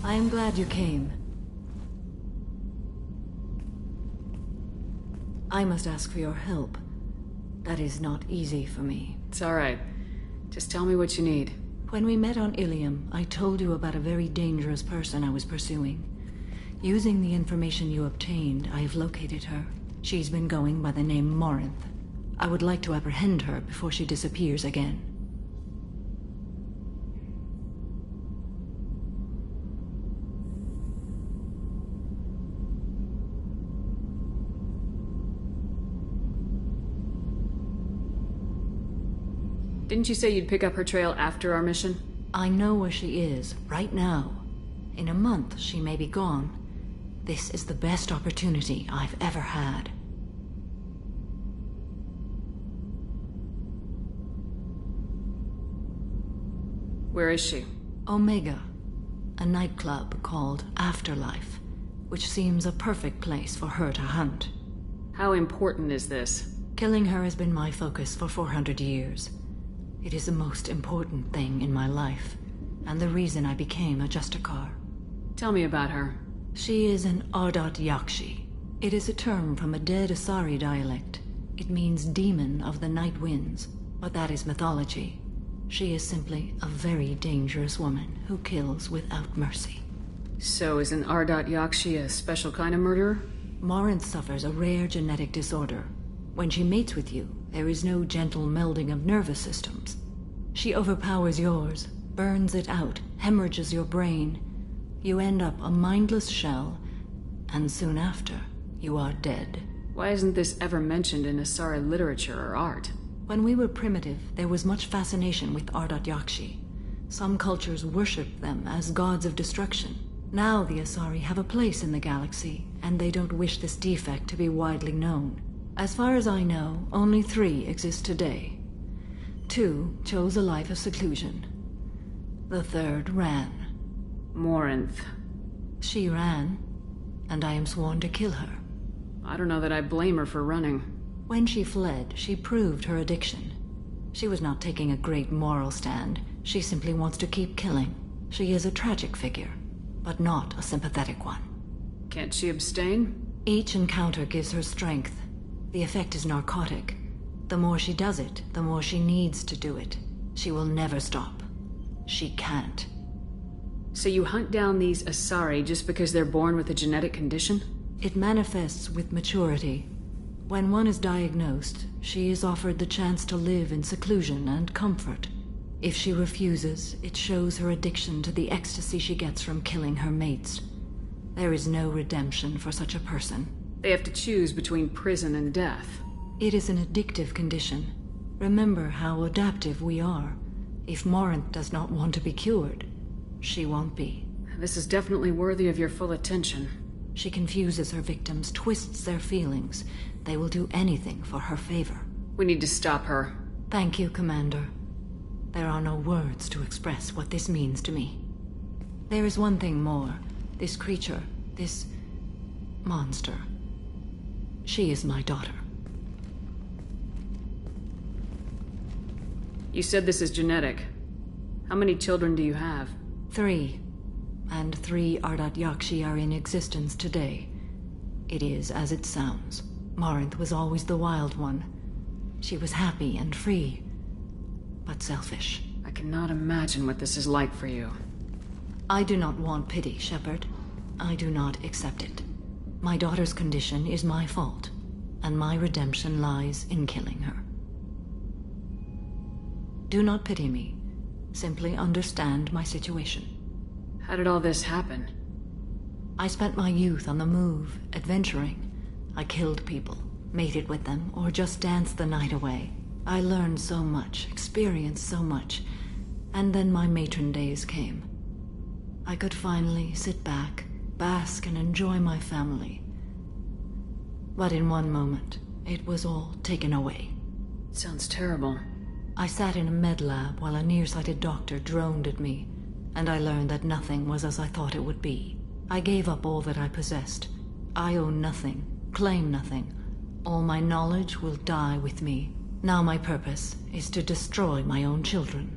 I am glad you came. I must ask for your help. That is not easy for me. It's alright. Just tell me what you need. When we met on Ilium, I told you about a very dangerous person I was pursuing. Using the information you obtained, I have located her. She's been going by the name Morinth. I would like to apprehend her before she disappears again. Didn't you say you'd pick up her trail after our mission? I know where she is, right now. In a month, she may be gone. This is the best opportunity I've ever had. Where is she? Omega, a nightclub called Afterlife, which seems a perfect place for her to hunt. How important is this? Killing her has been my focus for 400 years. It is the most important thing in my life, and the reason I became a Justicar. Tell me about her. She is an Ardat Yakshi. It is a term from a dead Asari dialect. It means demon of the night winds, but that is mythology. She is simply a very dangerous woman who kills without mercy. So is an Ardat Yakshi a special kind of murderer? Morinth suffers a rare genetic disorder. When she mates with you, there is no gentle melding of nervous systems. She overpowers yours, burns it out, hemorrhages your brain. You end up a mindless shell, and soon after, you are dead. Why isn't this ever mentioned in Asari literature or art? When we were primitive, there was much fascination with Ardat Yakshi. Some cultures worshipped them as gods of destruction. Now the Asari have a place in the galaxy, and they don't wish this defect to be widely known. As far as I know, only 3 exist today. 2 chose a life of seclusion. The 3rd ran. Morinth. She ran, and I am sworn to kill her. I don't know that I blame her for running. When she fled, she proved her addiction. She was not taking a great moral stand. She simply wants to keep killing. She is a tragic figure, but not a sympathetic one. Can't she abstain? Each encounter gives her strength. The effect is narcotic. The more she does it, the more she needs to do it. She will never stop. She can't. So you hunt down these Asari just because they're born with a genetic condition? It manifests with maturity. When one is diagnosed, she is offered the chance to live in seclusion and comfort. If she refuses, it shows her addiction to the ecstasy she gets from killing her mates. There is no redemption for such a person. They have to choose between prison and death. It is an addictive condition. Remember how adaptive we are. If Morinth does not want to be cured, she won't be. This is definitely worthy of your full attention. She confuses her victims, twists their feelings. They will do anything for her favor. We need to stop her. Thank you, Commander. There are no words to express what this means to me. There is one thing more. This creature, this monster. She is my daughter. You said this is genetic. How many children do you have? 3. And 3 Ardat Yakshi are in existence today. It is as it sounds. Morinth was always the wild one. She was happy and free, but selfish. I cannot imagine what this is like for you. I do not want pity, Shepard. I do not accept it. My daughter's condition is my fault, and my redemption lies in killing her. Do not pity me. Simply understand my situation. How did all this happen? I spent my youth on the move, adventuring. I killed people, mated with them, or just danced the night away. I learned so much, experienced so much, and then my matron days came. I could finally sit back, bask and enjoy my family. But in one moment, it was all taken away. Sounds terrible. I sat in a med lab while a nearsighted doctor droned at me, and I learned that nothing was as I thought it would be. I gave up all that I possessed. I own nothing, claim nothing. All my knowledge will die with me. Now my purpose is to destroy my own children.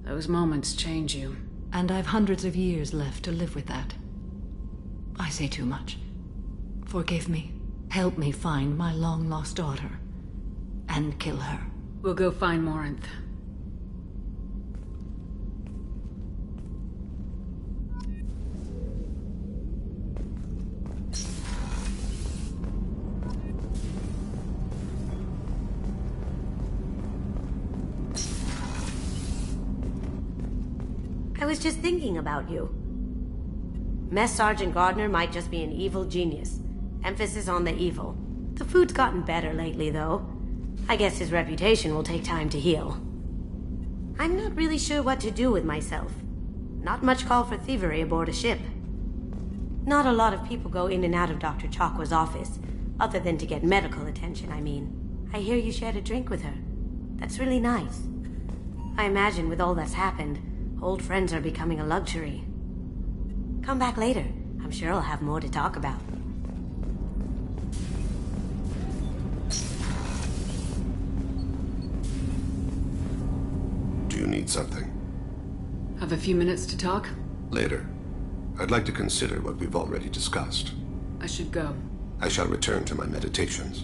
Those moments change you. And I've hundreds of years left to live with that. I say too much. Forgive me. Help me find my long-lost daughter. And kill her. We'll go find Morinth. I was just thinking about you. Mess Sergeant Gardner might just be an evil genius. Emphasis on the evil. The food's gotten better lately, though. I guess his reputation will take time to heal. I'm not really sure what to do with myself. Not much call for thievery aboard a ship. Not a lot of people go in and out of Dr. Chakwa's office, other than to get medical attention, I mean. I hear you shared a drink with her. That's really nice. I imagine with all that's happened, old friends are becoming a luxury. Come back later. I'm sure I'll have more to talk about. Do you need something? Have a few minutes to talk? Later. I'd like to consider what we've already discussed. I should go. I shall return to my meditations.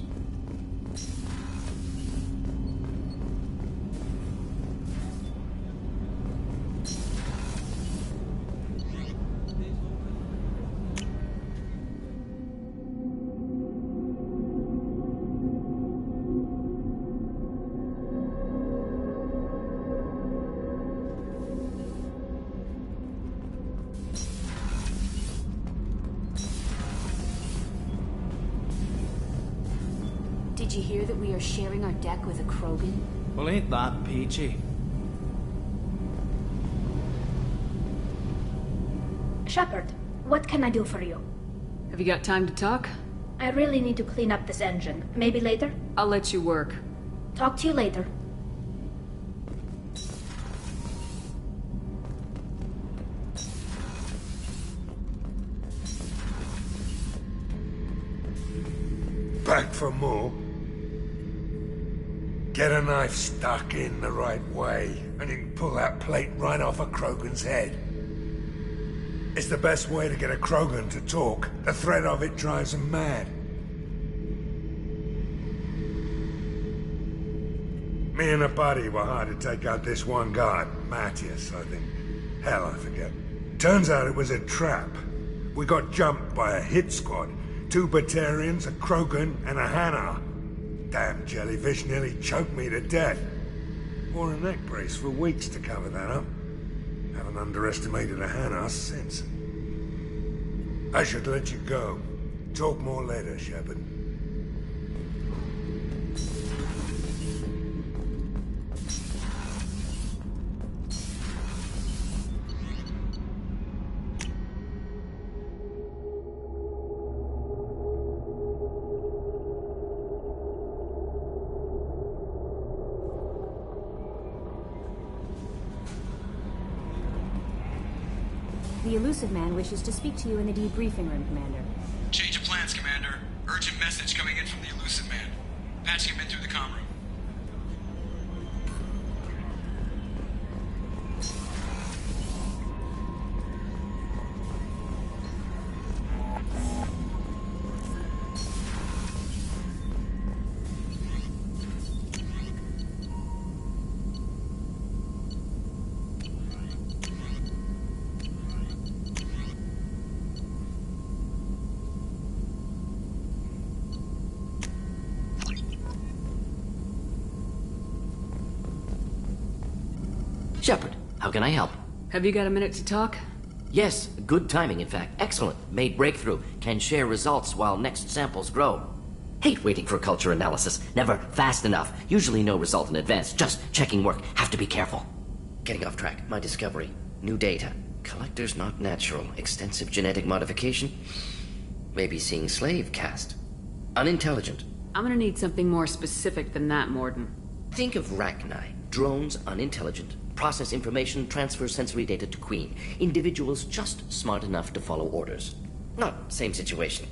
Did you hear that we are sharing our deck with a Krogan? Well, ain't that peachy? Shepard, what can I do for you? Have you got time to talk? I really need to clean up this engine. Maybe later? I'll let you work. Talk to you later. Back for more? Get a knife stuck in the right way, and you can pull that plate right off a Krogan's head. It's the best way to get a Krogan to talk. The threat of it drives him mad. Me and a buddy were hired to take out this one guy, Matthias, I think. Hell, I forget. Turns out it was a trap. We got jumped by a hit squad. 2 Batarians, a Krogan, and a Hanar. Damn jellyfish nearly choked me to death. Wore a neck brace for weeks to cover that up. Haven't underestimated a Hanar since. I should let you go. Talk more later, Shepard. The Elusive Man wishes to speak to you in the debriefing room, Commander. Change of plans, Commander. Urgent message coming in from the Elusive Man. Patching him in through the comm room. Shepard, how can I help? Have you got a minute to talk? Yes, good timing, in fact. Excellent. Made breakthrough. Can share results while next samples grow. Hate waiting for culture analysis. Never fast enough. Usually no result in advance. Just checking work. Have to be careful. Getting off track. My discovery. New data. Collectors not natural. Extensive genetic modification. Maybe seeing slave caste. Unintelligent. I'm gonna need something more specific than that, Morden. Think of Rachni. Drones unintelligent. Process information, transfer sensory data to Queen. Individuals just smart enough to follow orders. Not same situation.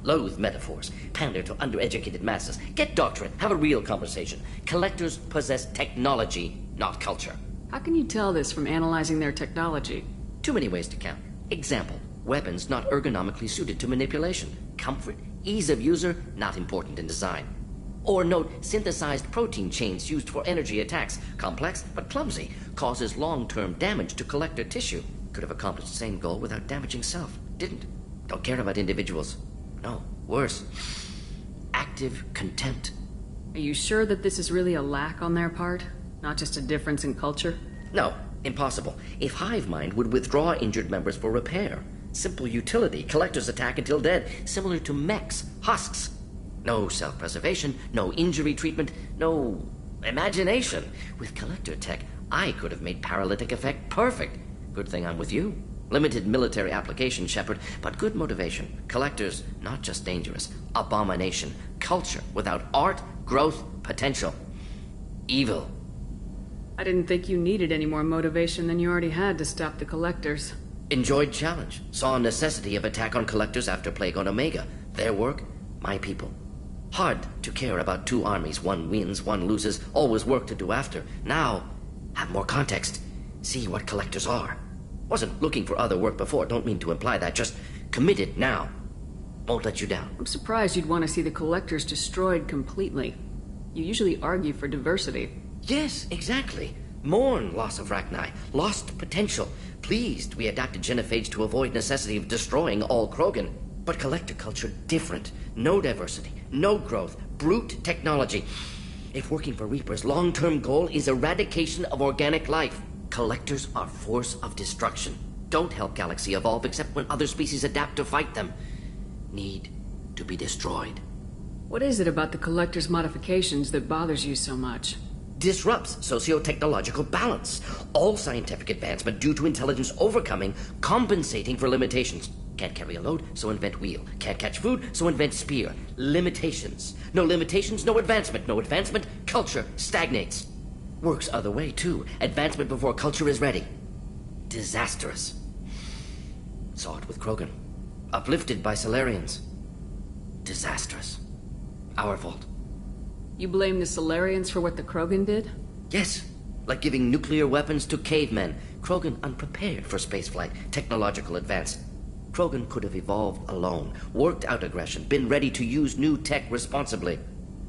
Loathe metaphors. Pander to undereducated masses. Get doctrine. Have a real conversation. Collectors possess technology, not culture. How can you tell this from analyzing their technology? Too many ways to count. Example, weapons not ergonomically suited to manipulation. Comfort, ease of user, not important in design. Or note, synthesized protein chains used for energy attacks. Complex, but clumsy. Causes long-term damage to collector tissue. Could have accomplished the same goal without damaging self. Didn't. Don't care about individuals. No, worse. Active contempt. Are you sure that this is really a lack on their part? Not just a difference in culture? No, impossible. If Hive Mind would withdraw injured members for repair. Simple utility, collectors attack until dead, similar to mechs, husks. No self-preservation, no injury treatment, no imagination. With collector tech, I could have made paralytic effect perfect. Good thing I'm with you. Limited military application, Shepard, but good motivation. Collectors, not just dangerous. Abomination. Culture without art, growth, potential. Evil. I didn't think you needed any more motivation than you already had to stop the collectors. Enjoyed challenge. Saw necessity of attack on collectors after Plague on Omega. Their work, my people. Hard to care about two armies. One wins, one loses. Always work to do after. Now, have more context. See what collectors are. Wasn't looking for other work before. Don't mean to imply that. Just committed now. Won't let you down. I'm surprised you'd want to see the collectors destroyed completely. You usually argue for diversity. Yes, exactly. Mourn loss of Rachni. Lost potential. Pleased we adapted genophage to avoid necessity of destroying all Krogan. But collector culture different. No diversity. No growth. Brute technology. If working for Reapers' long-term goal is eradication of organic life, collectors are force of destruction. Don't help Galaxy evolve except when other species adapt to fight them. Need to be destroyed. What is it about the collector's modifications that bothers you so much? Disrupts socio-technological balance. All scientific advancement due to intelligence overcoming, compensating for limitations. Can't carry a load, so invent wheel. Can't catch food, so invent spear. Limitations. No limitations, no advancement. No advancement, culture stagnates. Works other way, too. Advancement before culture is ready. Disastrous. Saw it with Krogan. Uplifted by Solarians. Disastrous. Our fault. You blame the Solarians for what the Krogan did? Yes. Like giving nuclear weapons to cavemen. Krogan unprepared for spaceflight, technological advance. Krogan could have evolved alone, worked out aggression, been ready to use new tech responsibly.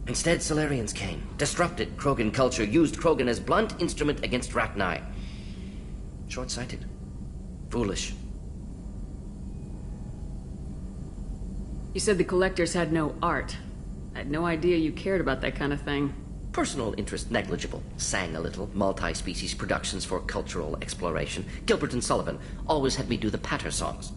Instead, Solarians came, disrupted Krogan culture, used Krogan as blunt instrument against Rachni. Short-sighted. Foolish. You said the collectors had no art. I had no idea you cared about that kind of thing. Personal interest negligible. Sang a little. Multi-species productions for cultural exploration. Gilbert and Sullivan always had me do the patter songs.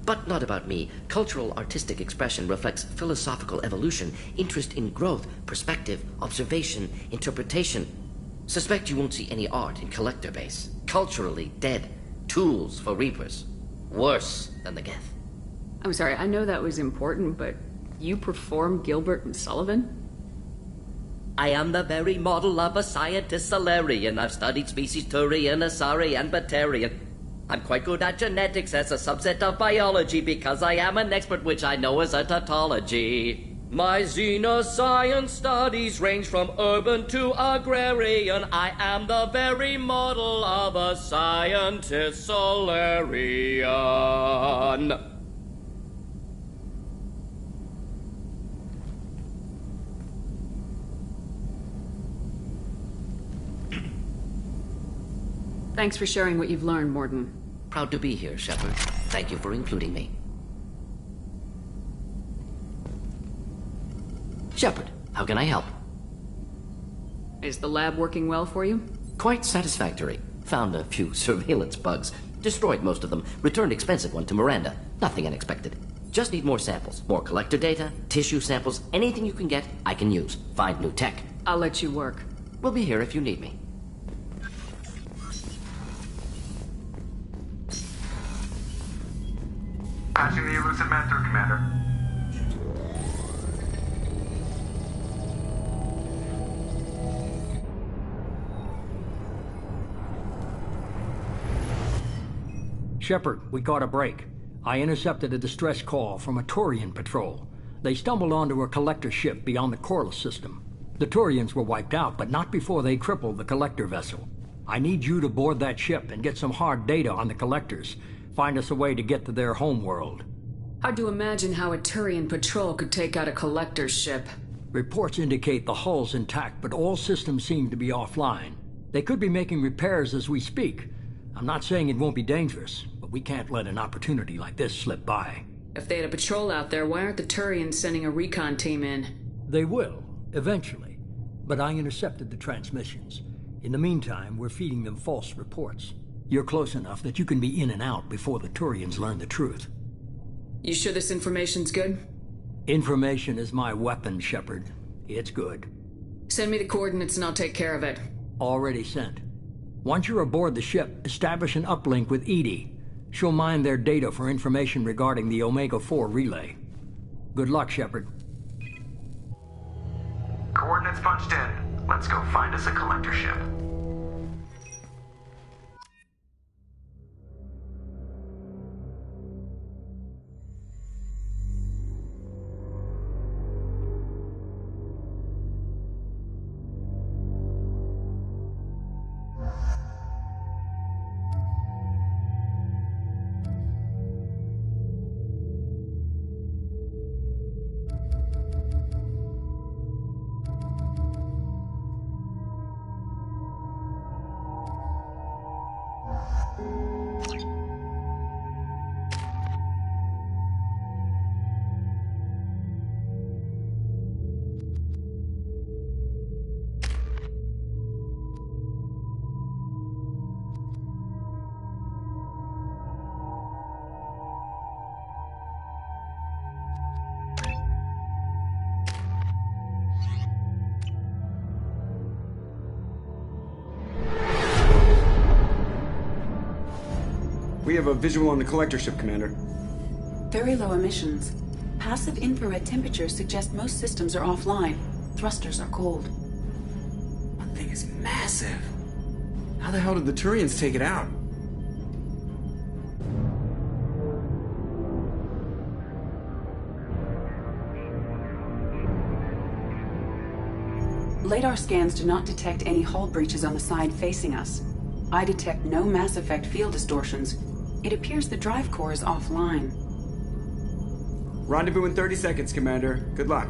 But not about me. Cultural artistic expression reflects philosophical evolution, interest in growth, perspective, observation, interpretation. Suspect you won't see any art in collector base. Culturally dead. Tools for Reapers. Worse than the Geth. I'm sorry, I know that was important, but you perform Gilbert and Sullivan? I am the very model of a scientist Solarian. I've studied species Turian, Asari, and Batarian. I'm quite good at genetics as a subset of biology because I am an expert, which I know is a tautology. My xenoscience studies range from urban to agrarian. I am the very model of a scientist Solarian. Thanks for sharing what you've learned, Morden. Proud to be here, Shepard. Thank you for including me. Shepard, how can I help? Is the lab working well for you? Quite satisfactory. Found a few surveillance bugs. Destroyed most of them. Returned expensive one to Miranda. Nothing unexpected. Just need more samples. More collector data, tissue samples, anything you can get, I can use. Find new tech. I'll let you work. We'll be here if you need me. Patching the elusive man through, Commander. Shepard, we caught a break. I intercepted a distress call from a Turian patrol. They stumbled onto a collector ship beyond the Corliss system. The Turians were wiped out, but not before they crippled the collector vessel. I need you to board that ship and get some hard data on the collectors. Find us a way to get to their homeworld. Hard to imagine how a Turian patrol could take out a collector's ship. Reports indicate the hull's intact, but all systems seem to be offline. They could be making repairs as we speak. I'm not saying it won't be dangerous, but we can't let an opportunity like this slip by. If they had a patrol out there, why aren't the Turians sending a recon team in? They will, eventually. But I intercepted the transmissions. In the meantime, we're feeding them false reports. You're close enough that you can be in and out before the Turians learn the truth. You sure this information's good? Information is my weapon, Shepard. It's good. Send me the coordinates and I'll take care of it. Already sent. Once you're aboard the ship, establish an uplink with Edie. She'll mine their data for information regarding the Omega-4 relay. Good luck, Shepard. Coordinates punched in. Let's go find us a collector ship. We have a visual on the collector ship, Commander. Very low emissions. Passive infrared temperatures suggest most systems are offline. Thrusters are cold. That thing is massive. How the hell did the Turians take it out? Radar scans do not detect any hull breaches on the side facing us. I detect no mass effect field distortions. It appears the drive core is offline. Rendezvous in 30 seconds, Commander. Good luck.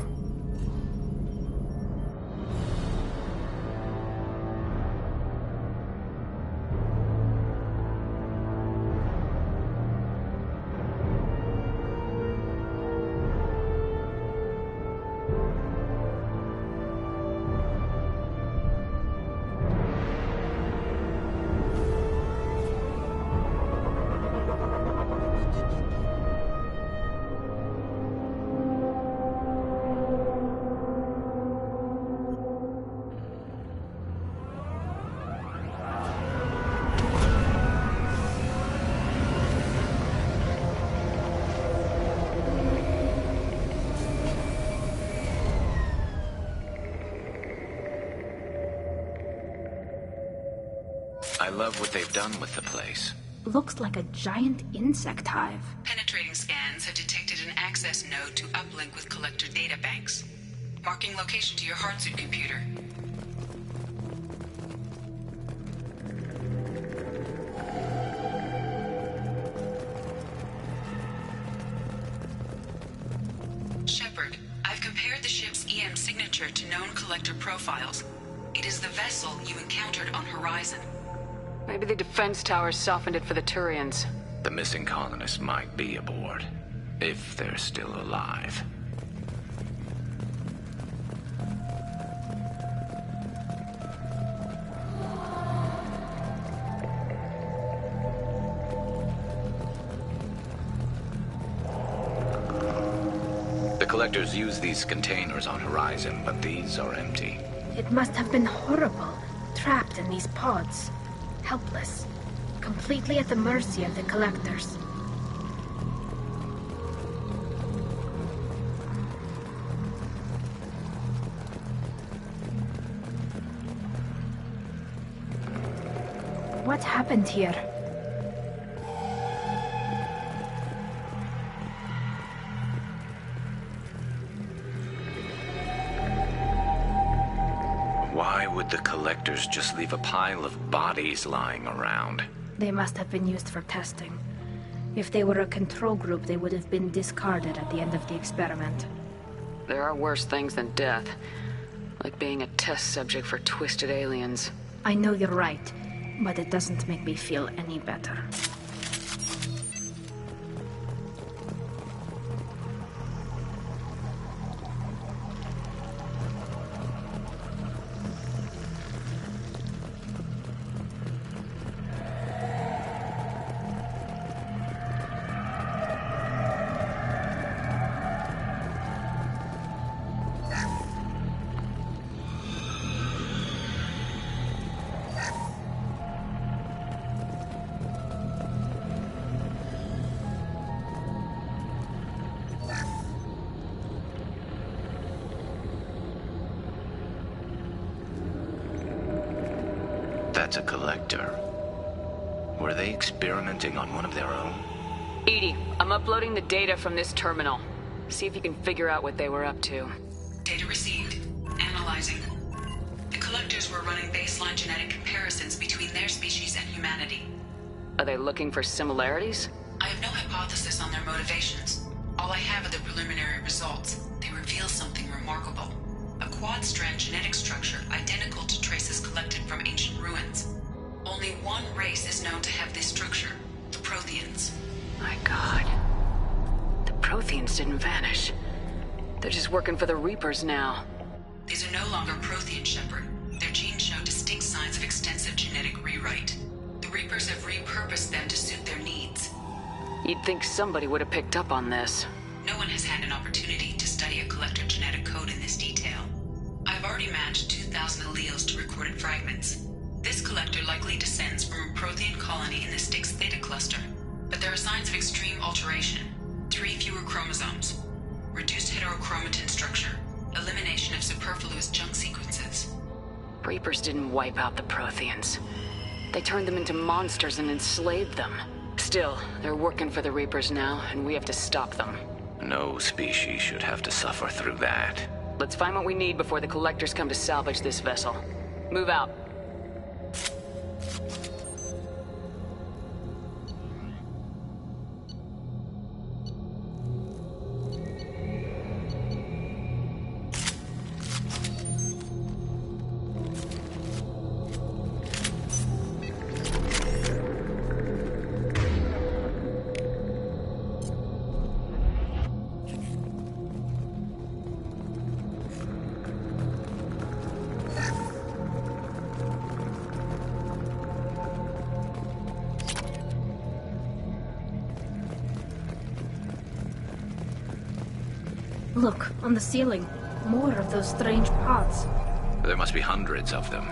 I love what they've done with the place. Looks like a giant insect hive. Penetrating scans have detected an access node to uplink with collector data banks. Marking location to your hardsuit computer. Shepard, I've compared the ship's EM signature to known collector profiles. It is the vessel you encountered on Horizon. Maybe the defense towers softened it for the Turians. The missing colonists might be aboard, if they're still alive. The collectors use these containers on Horizon, but these are empty. It must have been horrible, trapped in these pods. Helpless. Completely at the mercy of the collectors. What happened here? Why would the collectors just leave a pile of bodies lying around? They must have been used for testing. If they were a control group, they would have been discarded at the end of the experiment. There are worse things than death. Like being a test subject for twisted aliens. I know you're right, but it doesn't make me feel any better. That's a collector. Were they experimenting on one of their own? Edie, I'm uploading the data from this terminal. See if you can figure out what they were up to. Data received. Analyzing. The collectors were running baseline genetic comparisons between their species and humanity. Are they looking for similarities? I have no hypothesis on their motivations. All I have are the preliminary results. They reveal something remarkable. A quad-strand genetic structure identical to traces collected from ancient ruins. Only one race is known to have this structure, the Protheans. My God. The Protheans didn't vanish. They're just working for the Reapers now. These are no longer Prothean, Shepard. Their genes show distinct signs of extensive genetic rewrite. The Reapers have repurposed them to suit their needs. You'd think somebody would have picked up on this. No one has had an opportunity to study a collector genetic code in this detail. I've already matched 2,000 alleles to recorded fragments. This collector likely descends from a Prothean colony in the Styx Theta cluster, but there are signs of extreme alteration. 3 fewer chromosomes, reduced heterochromatin structure, elimination of superfluous junk sequences. Reapers didn't wipe out the Protheans. They turned them into monsters and enslaved them. Still, they're working for the Reapers now, and we have to stop them. No species should have to suffer through that. Let's find what we need before the collectors come to salvage this vessel. Move out. Look, on the ceiling. More of those strange pods. There must be hundreds of them.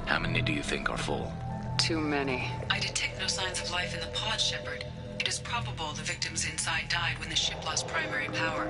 How many do you think are full? Too many. I detect no signs of life in the pod, Shepard. It is probable the victims inside died when the ship lost primary power.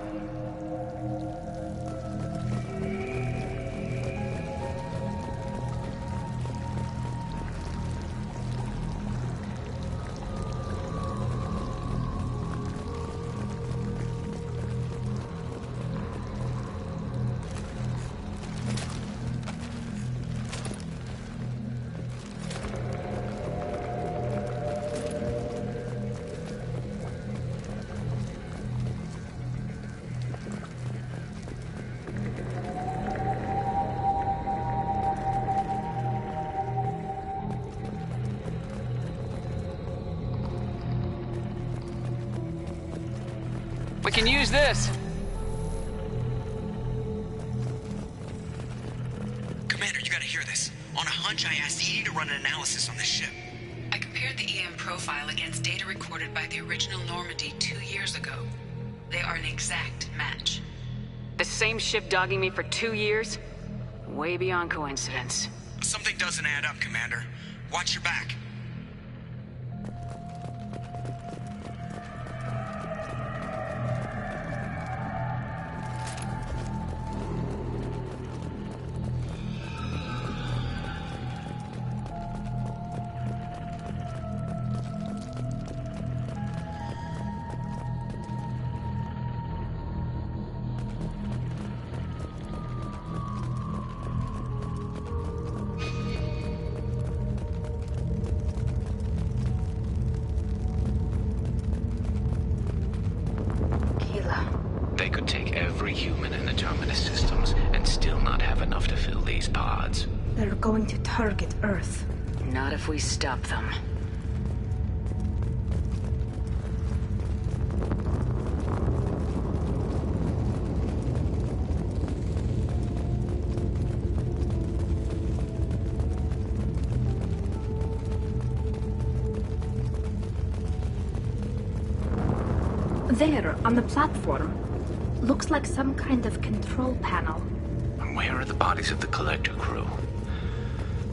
We can use this. Commander, you gotta hear this. On a hunch, I asked Edie to run an analysis on this ship. I compared the EM profile against data recorded by the original Normandy 2 years ago. They are an exact match. The same ship dogging me for 2 years? Way beyond coincidence. Something doesn't add up, Commander. Watch your back. terminus systems and still not have enough to fill these pods. They're going to target Earth. Not if we stop them. There, on the platform. Looks like some kind of control panel. And where are the bodies of the Collector crew?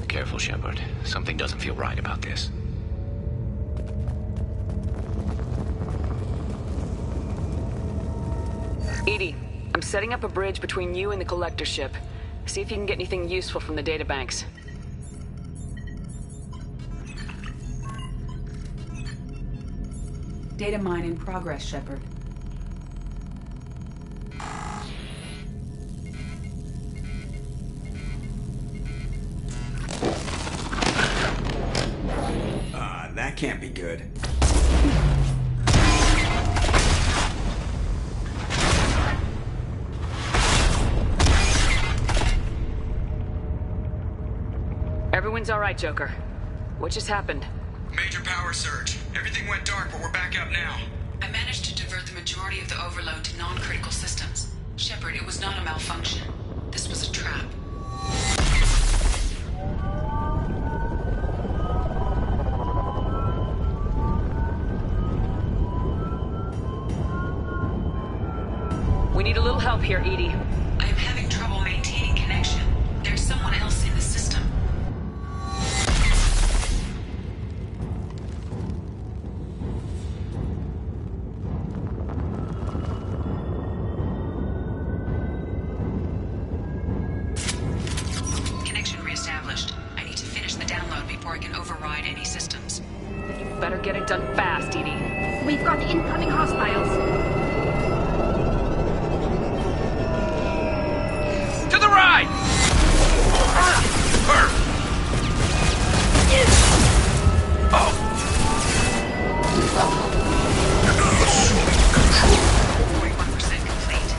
Careful, Shepard. Something doesn't feel right about this. EDI, I'm setting up a bridge between you and the Collector ship. See if you can get anything useful from the databanks. Data mine in progress, Shepard. That can't be good. Everyone's all right, Joker. What just happened? Major power surge. Everything went dark, but we're back up now. I managed to divert the majority of the overload to non-critical systems. Shepard, it was not a malfunction. This was a trap. We need a little help here, EDI. I am having trouble maintaining connection. There's someone else in the system. Connection reestablished. I need to finish the download before I can override any systems. You better get it done fast, EDI. We've got incoming hostiles. To the right! Her! Oh! 41% complete.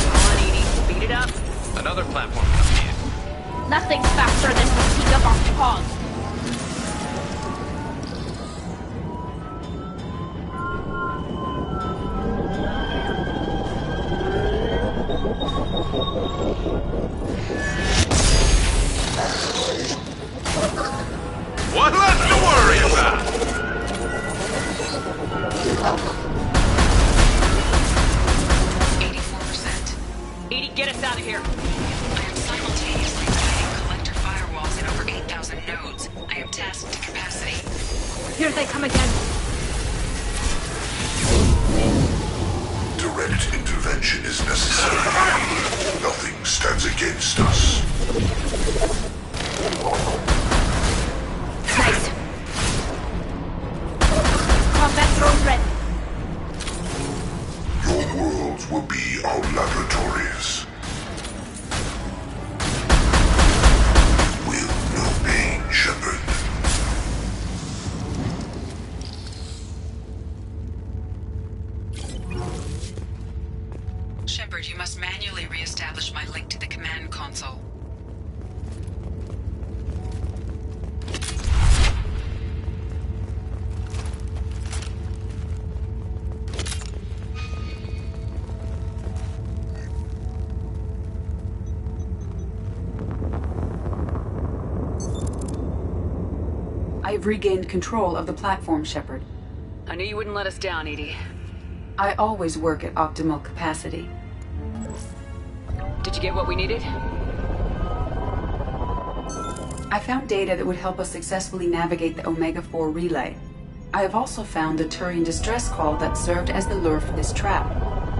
Come on, EDI. Speed it up. Another platform coming in. Nothing's faster than the peak of our pods. What left to worry about? 84%. EDI, get us out of here. I am simultaneously creating collector firewalls in over 8,000 nodes. I am tasked to capacity. Here they come again. Direct intervention is necessary. Nothing stands against us. Nice. Combat drone ready. Your worlds will be our laboratories. Will no pain, Shepard. Shepard, you must manually re-establish my link to the command console. I've regained control of the platform, Shepard. I knew you wouldn't let us down, EDI. I always work at optimal capacity. Did you get what we needed? I found data that would help us successfully navigate the Omega-4 relay. I have also found a Turian distress call that served as the lure for this trap.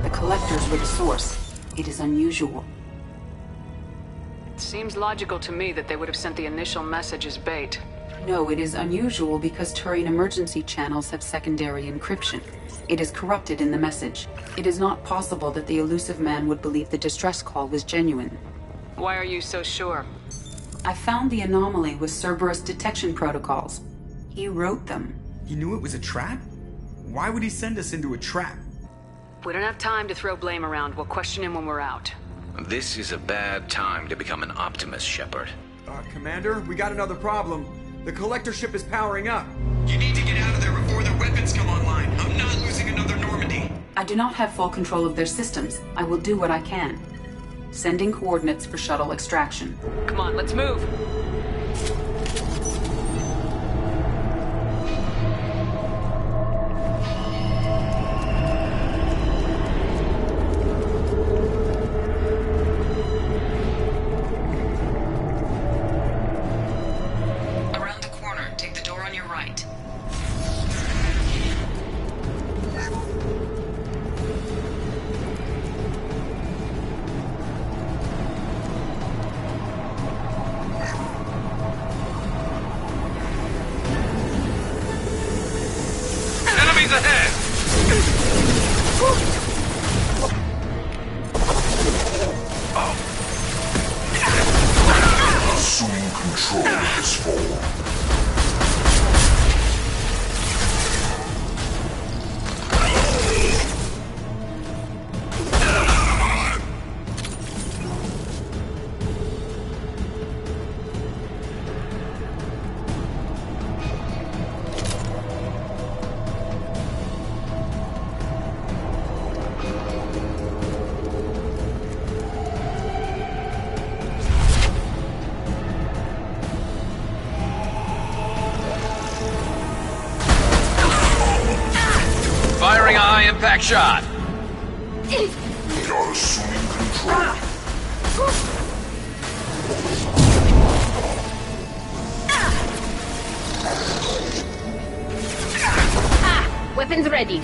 The collectors were the source. It is unusual. It seems logical to me that they would have sent the initial message as bait. No, it is unusual because Turian emergency channels have secondary encryption. It is corrupted in the message. It is not possible that the elusive man would believe the distress call was genuine. Why are you so sure? I found the anomaly with Cerberus detection protocols. He wrote them. He knew it was a trap? Why would he send us into a trap? We don't have time to throw blame around. We'll question him when we're out. This is a bad time to become an optimist, Shepard. Commander, we got another problem. The collector ship is powering up. You need to get out of there before their weapons come online. I'm not losing another Normandy. I do not have full control of their systems. I will do what I can. Sending coordinates for shuttle extraction. Come on, let's move. Around the corner, take the door on your right. Enemies ahead! Assuming control of this form. Firing a high-impact shot. We are assuming control. Weapons ready.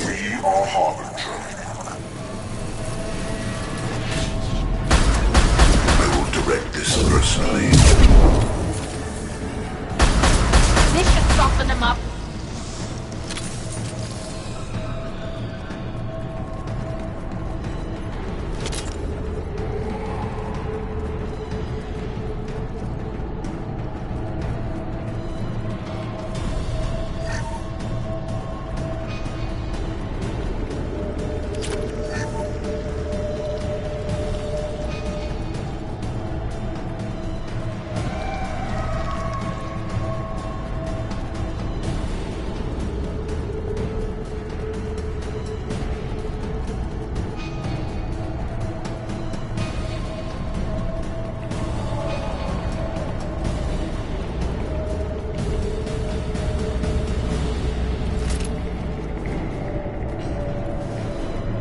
We are Harbinger. I will direct this personally. This should soften them up.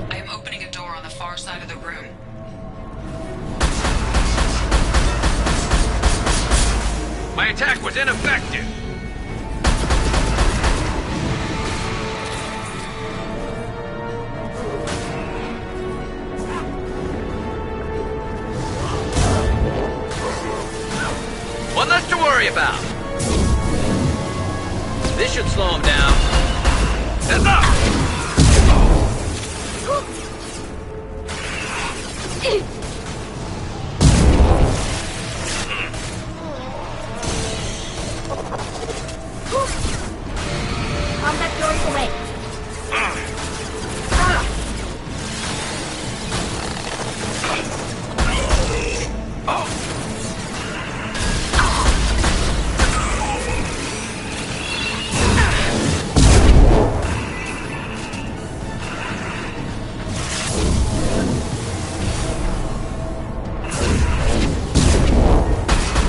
I am opening a door on the far side of the room. My attack was ineffective. One less to worry about. This should slow him down. Heads up! Combat doors away.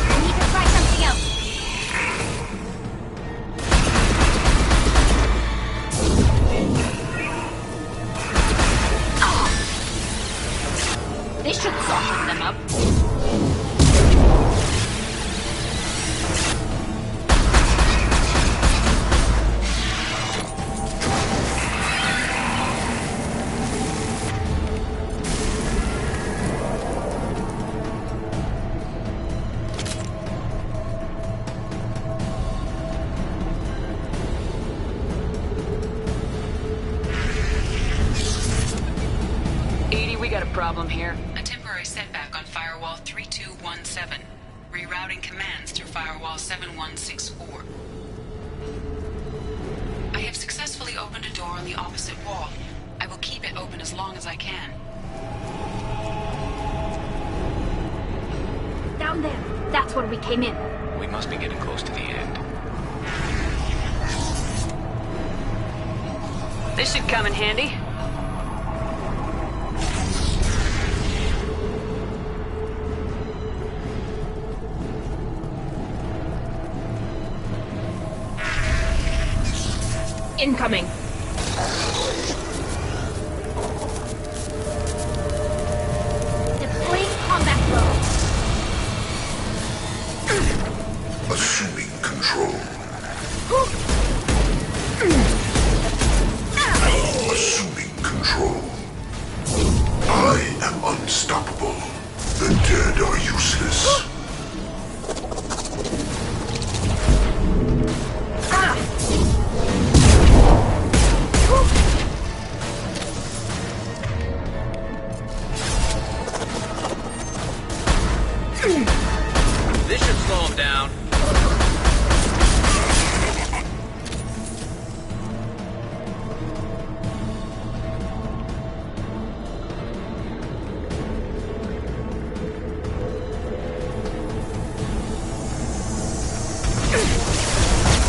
We need to try something else. This should soften them up. problem here? A temporary setback on Firewall 3217. Rerouting commands through Firewall 7164. I have successfully opened a door on the opposite wall. I will keep it open as long as I can. Down there. That's where we came in. We must be getting close to the end. This should come in handy. Incoming. Deploying combat drone. Assuming control. Assuming control. I am unstoppable. The dead are useless. This should slow him down.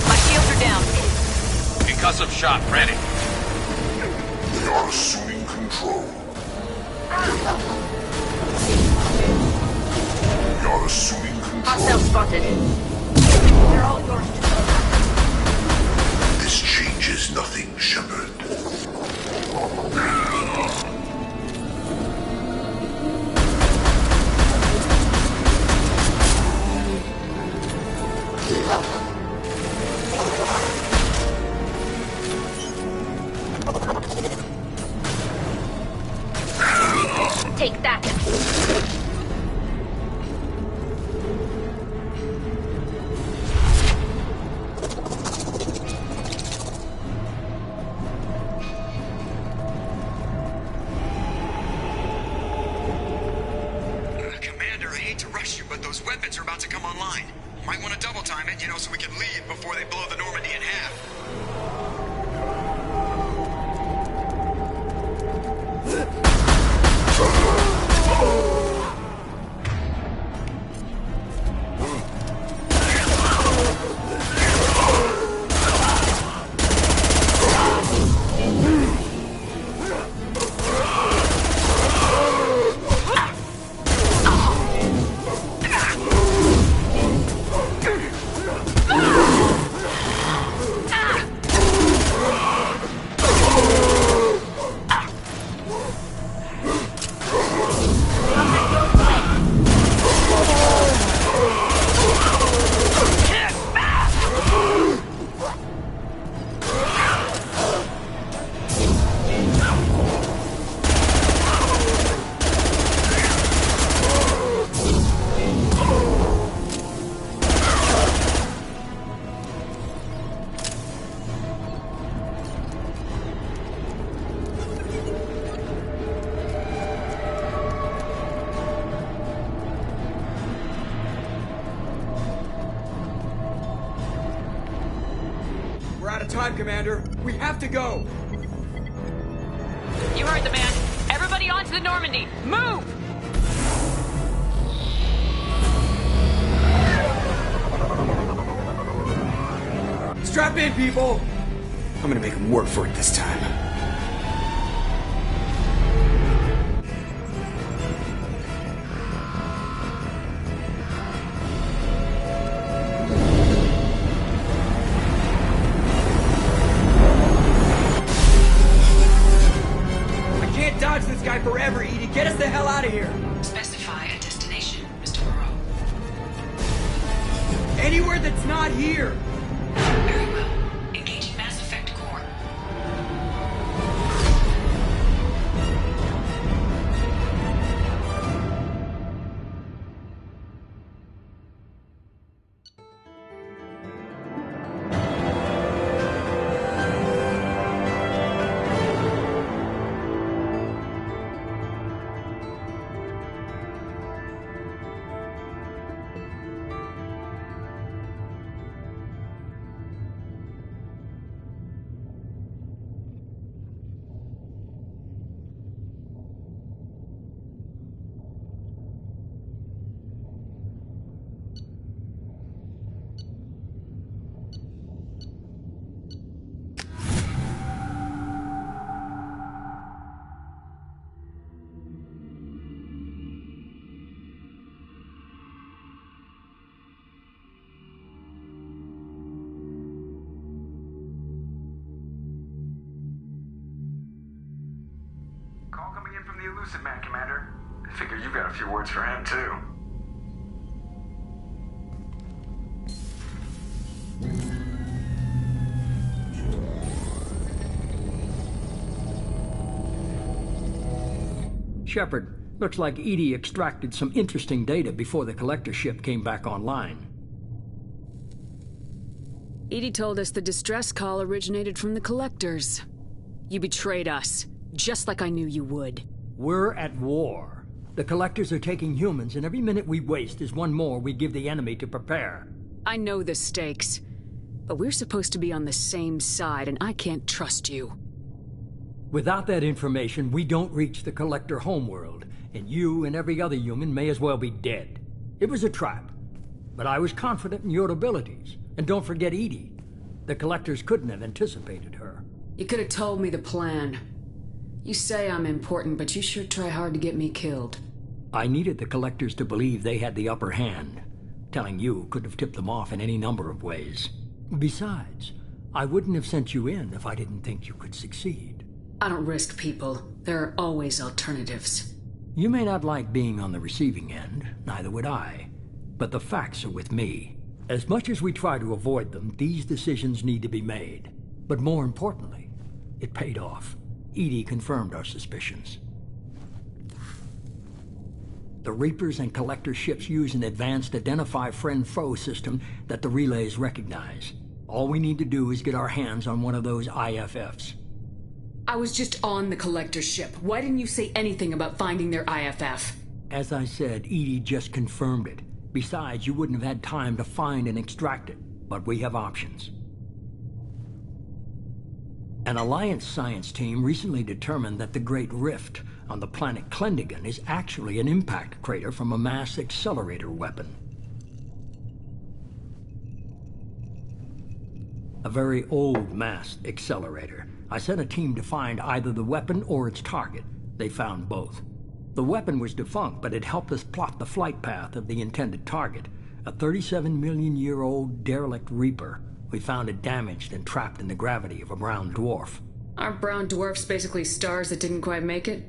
My shields are down. Concussive shot ready. They are assuming control. We are assuming control. Hostile spotted. They're all yours. This changes nothing, Shepard. Take that. Commander, I hate to rush you, but those weapons are about to come online. Might want to double time it, so we can leave before they blow the Normandy in half. We're out of time, Commander. We have to go. You heard the man. Everybody onto the Normandy. Move! Strap in, people. I'm gonna make them work for it this time. Dodge this guy forever, Edie. Get us the hell out of here. Specify a destination, Mr. Moreau. Anywhere that's not here. Very well. Engaging Mass Effect Core. Elusive Man, Commander. I figure you've got a few words for him, too. Shepard, looks like EDI extracted some interesting data before the collector ship came back online. EDI told us the distress call originated from the collectors. You betrayed us, just like I knew you would. We're at war. The collectors are taking humans, and every minute we waste is one more we give the enemy to prepare. I know the stakes, but we're supposed to be on the same side, and I can't trust you. Without that information, we don't reach the collector homeworld, and you and every other human may as well be dead. It was a trap, but I was confident in your abilities. And don't forget EDI. The collectors couldn't have anticipated her. You could have told me the plan. You say I'm important, but you sure try hard to get me killed. I needed the collectors to believe they had the upper hand. Telling you could have tipped them off in any number of ways. Besides, I wouldn't have sent you in if I didn't think you could succeed. I don't risk people. There are always alternatives. You may not like being on the receiving end, neither would I. But the facts are with me. As much as we try to avoid them, these decisions need to be made. But more importantly, it paid off. EDI confirmed our suspicions. The Reapers and Collector ships use an advanced identify friend-foe system that the relays recognize. All we need to do is get our hands on one of those IFFs. I was just on the Collector ship. Why didn't you say anything about finding their IFF? As I said, EDI just confirmed it. Besides, you wouldn't have had time to find and extract it. But we have options. An Alliance science team recently determined that the Great Rift on the planet Klendigan is actually an impact crater from a mass accelerator weapon. A very old mass accelerator. I sent a team to find either the weapon or its target. They found both. The weapon was defunct, but it helped us plot the flight path of the intended target, a 37-million-year-old derelict Reaper. We found it damaged and trapped in the gravity of a brown dwarf. Aren't brown dwarfs basically stars that didn't quite make it?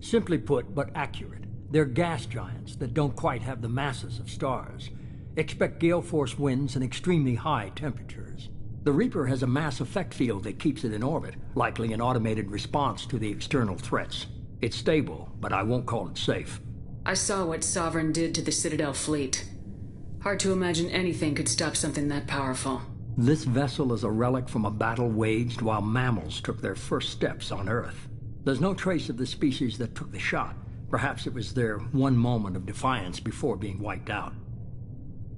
Simply put, but accurate. They're gas giants that don't quite have the masses of stars. Expect gale force winds and extremely high temperatures. The Reaper has a mass effect field that keeps it in orbit, likely an automated response to the external threats. It's stable, but I won't call it safe. I saw what Sovereign did to the Citadel fleet. Hard to imagine anything could stop something that powerful. This vessel is a relic from a battle waged while mammals took their first steps on Earth. There's no trace of the species that took the shot. Perhaps it was their one moment of defiance before being wiped out.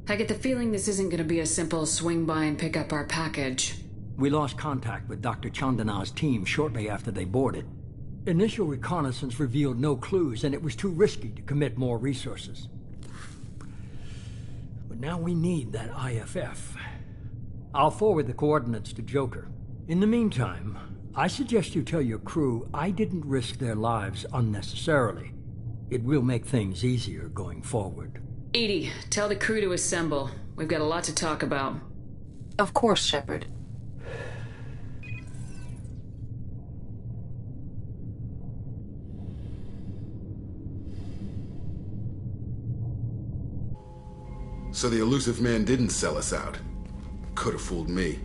I get the feeling this isn't going to be a simple swing by and pick up our package. We lost contact with Dr. Chandana's team shortly after they boarded. Initial reconnaissance revealed no clues, and it was too risky to commit more resources. But now we need that IFF. I'll forward the coordinates to Joker. In the meantime, I suggest you tell your crew I didn't risk their lives unnecessarily. It will make things easier going forward. EDI, tell the crew to assemble. We've got a lot to talk about. Of course, Shepard. So the elusive man didn't sell us out. Could have fooled me.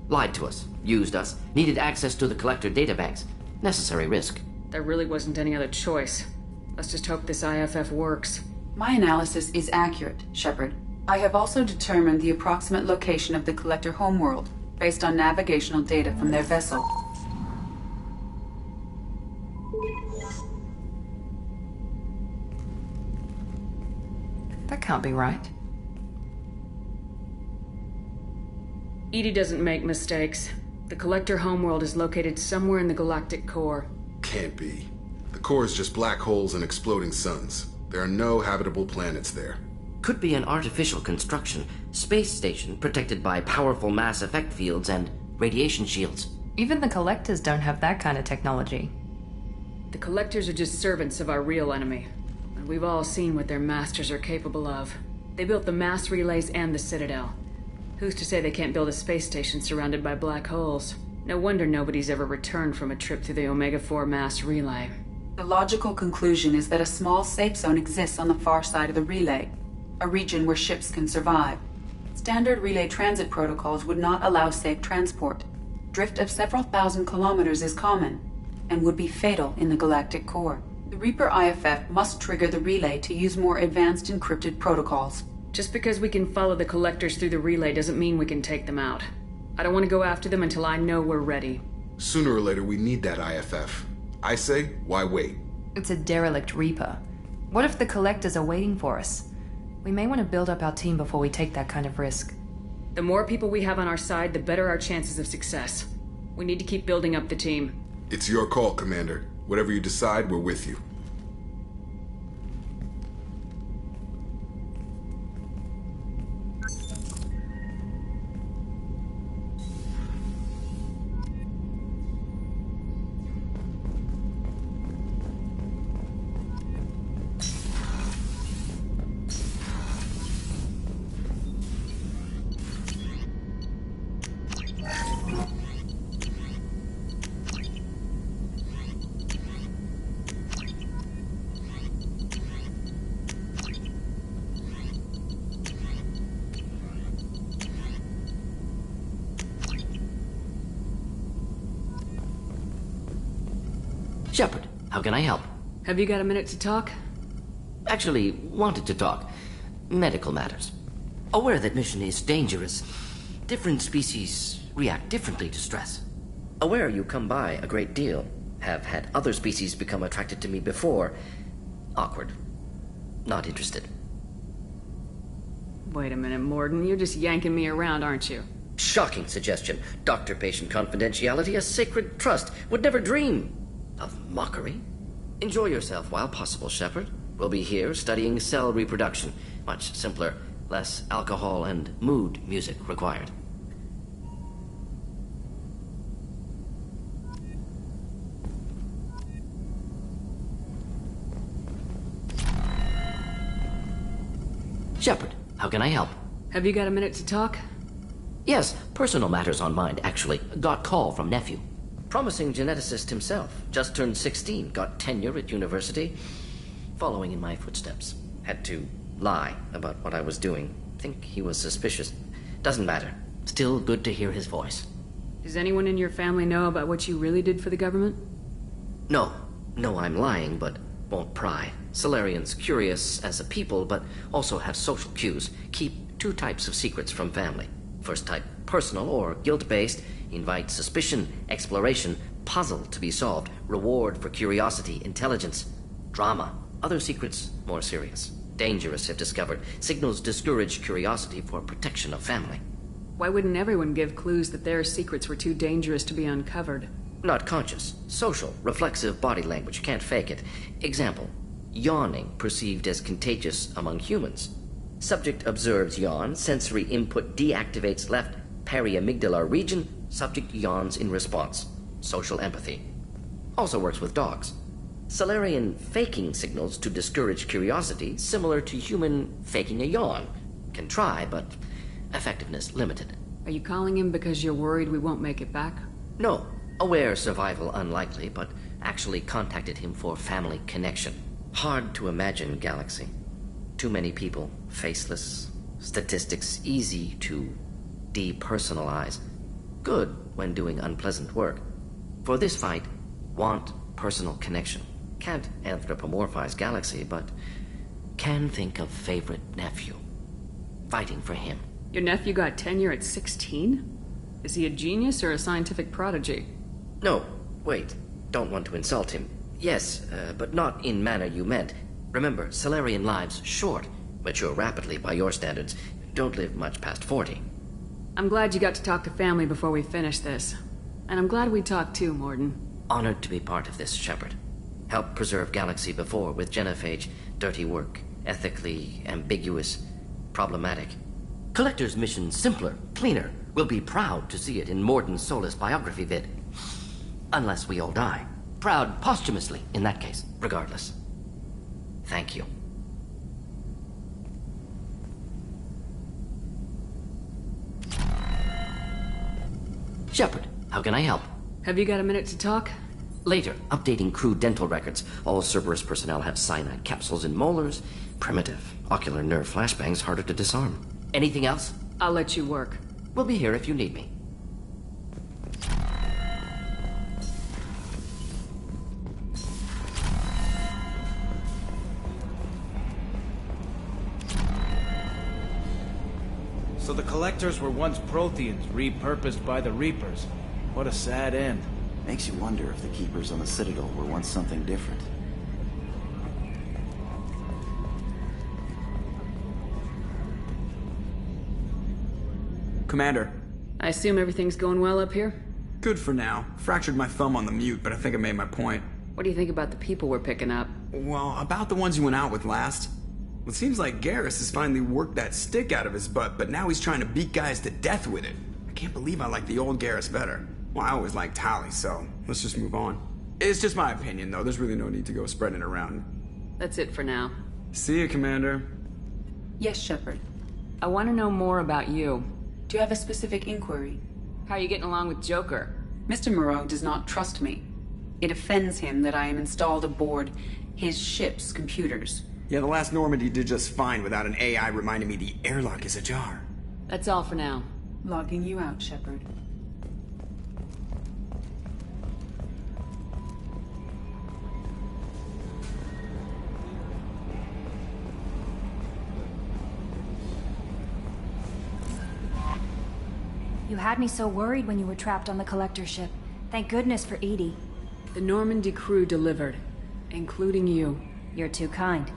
Lied to us, used us, needed access to the Collector databanks. Necessary risk. There really wasn't any other choice. Let's just hope this IFF works. My analysis is accurate, Shepard. I have also determined the approximate location of the Collector homeworld, based on navigational data from their vessel. That can't be right. EDI doesn't make mistakes. The Collector homeworld is located somewhere in the galactic core. Can't be. The core is just black holes and exploding suns. There are no habitable planets there. Could be an artificial construction. Space station protected by powerful mass effect fields and radiation shields. Even the Collectors don't have that kind of technology. The Collectors are just servants of our real enemy. And we've all seen what their masters are capable of. They built the mass relays and the Citadel. Who's to say they can't build a space station surrounded by black holes? No wonder nobody's ever returned from a trip through the Omega-4 mass relay. The logical conclusion is that a small safe zone exists on the far side of the relay, a region where ships can survive. Standard relay transit protocols would not allow safe transport. Drift of several thousand kilometers is common, and would be fatal in the galactic core. The Reaper IFF must trigger the relay to use more advanced encrypted protocols. Just because we can follow the collectors through the relay doesn't mean we can take them out. I don't want to go after them until I know we're ready. Sooner or later, we need that IFF. I say, why wait? It's a derelict Reaper. What if the Collectors are waiting for us? We may want to build up our team before we take that kind of risk. The more people we have on our side, the better our chances of success. We need to keep building up the team. It's your call, Commander. Whatever you decide, we're with you. Shepard, how can I help? Have you got a minute to talk? Actually, wanted to talk. Medical matters. Aware that mission is dangerous. Different species react differently to stress. Aware you come by a great deal. Have had other species become attracted to me before. Awkward. Not interested. Wait a minute, Morden. You're just yanking me around, aren't you? Shocking suggestion. Doctor-patient confidentiality, a sacred trust. Would never dream of mockery. Enjoy yourself while possible, Shepard. We'll be here studying cell reproduction. Much simpler, less alcohol and mood music required. Shepard, how can I help? Have you got a minute to talk? Yes, personal matters on mind, actually. Got call from nephew. Promising geneticist himself. Just turned 16, got tenure at university. Following in my footsteps. Had to lie about what I was doing. Think he was suspicious. Doesn't matter. Still good to hear his voice. Does anyone in your family know about what you really did for the government? No. No, I'm lying, but won't pry. Solarians curious as a people, but also have social cues. Keep two types of secrets from family. First type, personal or guilt-based. Invite suspicion, exploration, puzzle to be solved, reward for curiosity, intelligence, drama. Other secrets, more serious. Dangerous if discovered. Signals discourage curiosity for protection of family. Why wouldn't everyone give clues that their secrets were too dangerous to be uncovered? Not conscious. Social, reflexive body language, can't fake it. Example, yawning perceived as contagious among humans. Subject observes yawn, sensory input deactivates left periamygdalar region, subject yawns in response. Social empathy. Also works with dogs. Solarian faking signals to discourage curiosity, similar to human faking a yawn. Can try, but effectiveness limited. Are you calling him because you're worried we won't make it back? No. Aware survival unlikely, but actually contacted him for family connection. Hard to imagine galaxy. Too many people, faceless, statistics easy to depersonalize. Good when doing unpleasant work. For this fight, want personal connection. Can't anthropomorphize galaxy, but can think of favorite nephew. Fighting for him. Your nephew got tenure at 16? Is he a genius or a scientific prodigy? No, wait. Don't want to insult him. Yes, but not in manner you meant. Remember, Solarian lives short. Mature rapidly by your standards. Don't live much past 40. I'm glad you got to talk to family before we finish this. And I'm glad we talked too, Morden. Honored to be part of this, Shepard. Helped preserve Galaxy before with genophage. Dirty work. Ethically ambiguous. Problematic. Collector's mission simpler, cleaner. We'll be proud to see it in Morden's Solus biography vid. Unless we all die. Proud posthumously, in that case, regardless. Thank you. Shepard, how can I help? Have you got a minute to talk? Later, updating crew dental records. All Cerberus personnel have cyanide capsules in molars. Primitive. Ocular nerve flashbangs harder to disarm. Anything else? I'll let you work. We'll be here if you need me. So the Collectors were once Protheans, repurposed by the Reapers. What a sad end. Makes you wonder if the Keepers on the Citadel were once something different. Commander. I assume everything's going well up here? Good for now. Fractured my thumb on the mute, but I think I made my point. What do you think about the people we're picking up? Well, about the ones you went out with last. It seems like Garrus has finally worked that stick out of his butt, but now he's trying to beat guys to death with it. I can't believe I like the old Garrus better. Well, I always liked Tali, so let's just move on. It's just my opinion, though. There's really no need to go spreading it around. That's it for now. See you, Commander. Yes, Shepard. I want to know more about you. Do you have a specific inquiry? How are you getting along with Joker? Mr. Moreau does not trust me. It offends him that I am installed aboard his ship's computers. Yeah, the last Normandy did just fine without an AI reminding me the airlock is ajar. That's all for now. Logging you out, Shepard. You had me so worried when you were trapped on the Collector ship. Thank goodness for Edie. The Normandy crew delivered, including you. You're too kind.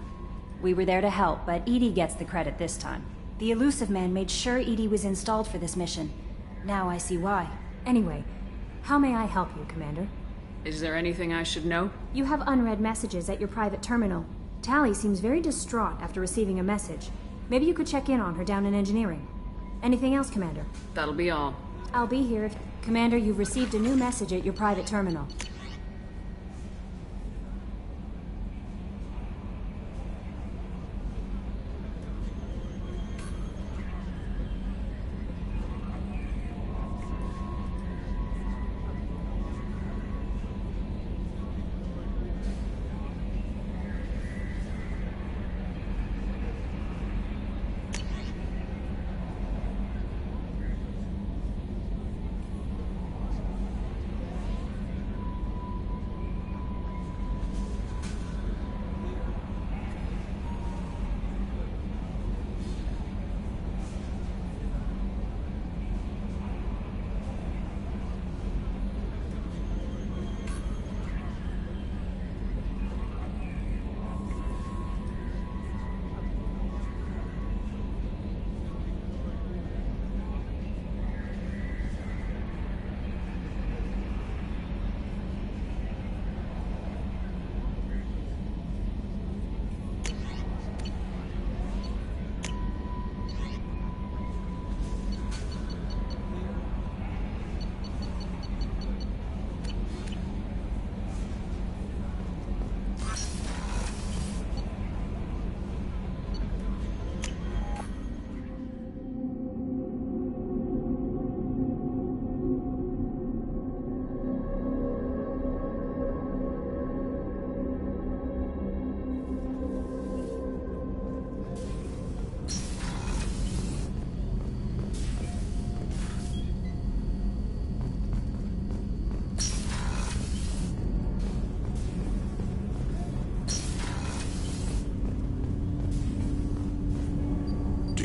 We were there to help, but Edie gets the credit this time. The Elusive Man made sure Edie was installed for this mission. Now I see why. Anyway, how may I help you, Commander? Is there anything I should know? You have unread messages at your private terminal. Tali seems very distraught after receiving a message. Maybe you could check in on her down in engineering. Anything else, Commander? That'll be all. I'll be here if... Commander, you've received a new message at your private terminal.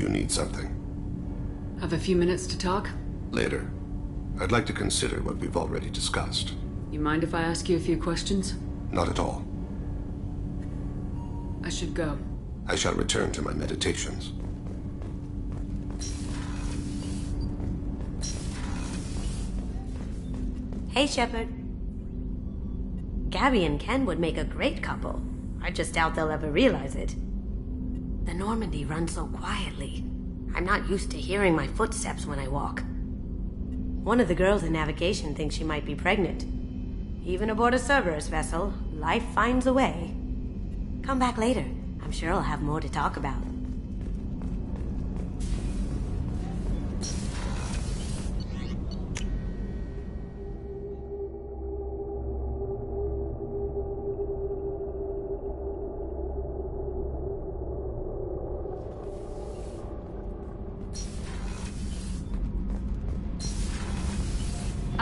Need something? Have a few minutes to talk? Later. I'd like to consider what we've already discussed. You mind if I ask you a few questions? Not at all. I should go. I shall return to my meditations. Hey, Shepard. Gabby and Ken would make a great couple. I just doubt they'll ever realize it. The Normandy runs so quietly. I'm not used to hearing my footsteps when I walk. One of the girls in navigation thinks she might be pregnant. Even aboard a Cerberus vessel, life finds a way. Come back later. I'm sure I'll have more to talk about.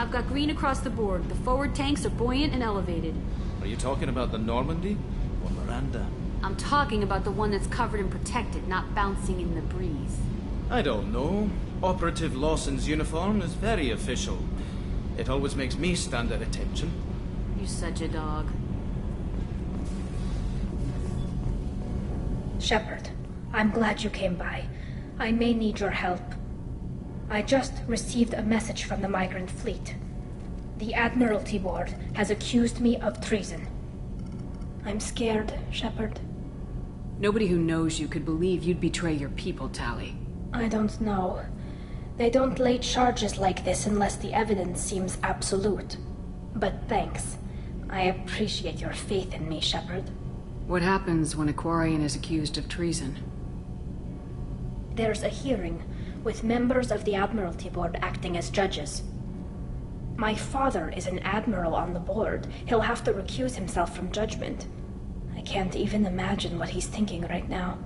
I've got green across the board. The forward tanks are buoyant and elevated. Are you talking about the Normandy or Miranda? I'm talking about the one that's covered and protected, not bouncing in the breeze. I don't know. Operative Lawson's uniform is very official. It always makes me stand at attention. You're such a dog. Shepard, I'm glad you came by. I may need your help. I just received a message from the migrant fleet. The Admiralty Board has accused me of treason. I'm scared, Shepard. Nobody who knows you could believe you'd betray your people, Tali. I don't know. They don't lay charges like this unless the evidence seems absolute. But thanks. I appreciate your faith in me, Shepard. What happens when a Quarian is accused of treason? There's a hearing, with members of the Admiralty Board acting as judges. My father is an admiral on the board. He'll have to recuse himself from judgment. I can't even imagine what he's thinking right now.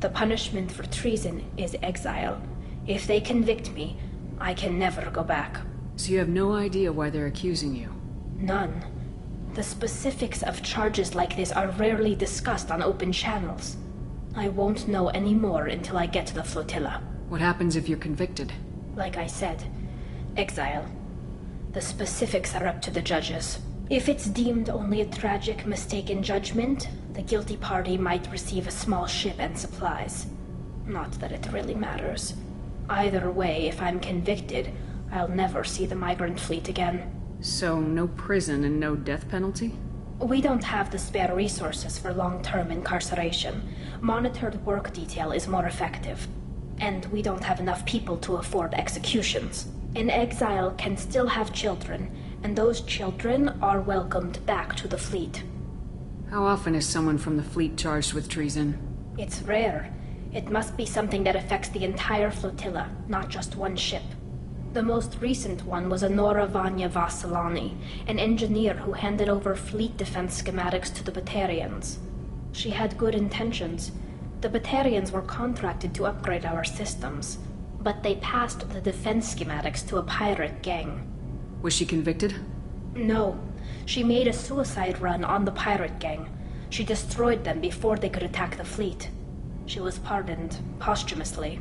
The punishment for treason is exile. If they convict me, I can never go back. So you have no idea why they're accusing you? None. The specifics of charges like this are rarely discussed on open channels. I won't know any more until I get to the flotilla. What happens if you're convicted? Like I said, exile. The specifics are up to the judges. If it's deemed only a tragic mistake in judgment, the guilty party might receive a small ship and supplies. Not that it really matters. Either way, if I'm convicted, I'll never see the migrant fleet again. So, no prison and no death penalty? We don't have the spare resources for long-term incarceration. Monitored work detail is more effective. And we don't have enough people to afford executions. An exile can still have children, and those children are welcomed back to the fleet. How often is someone from the fleet charged with treason? It's rare. It must be something that affects the entire flotilla, not just one ship. The most recent one was Anora Vanya Vasilani, an engineer who handed over fleet defense schematics to the Batarians. She had good intentions. The Batarians were contracted to upgrade our systems, but they passed the defense schematics to a pirate gang. Was she convicted? No. She made a suicide run on the pirate gang. She destroyed them before they could attack the fleet. She was pardoned posthumously.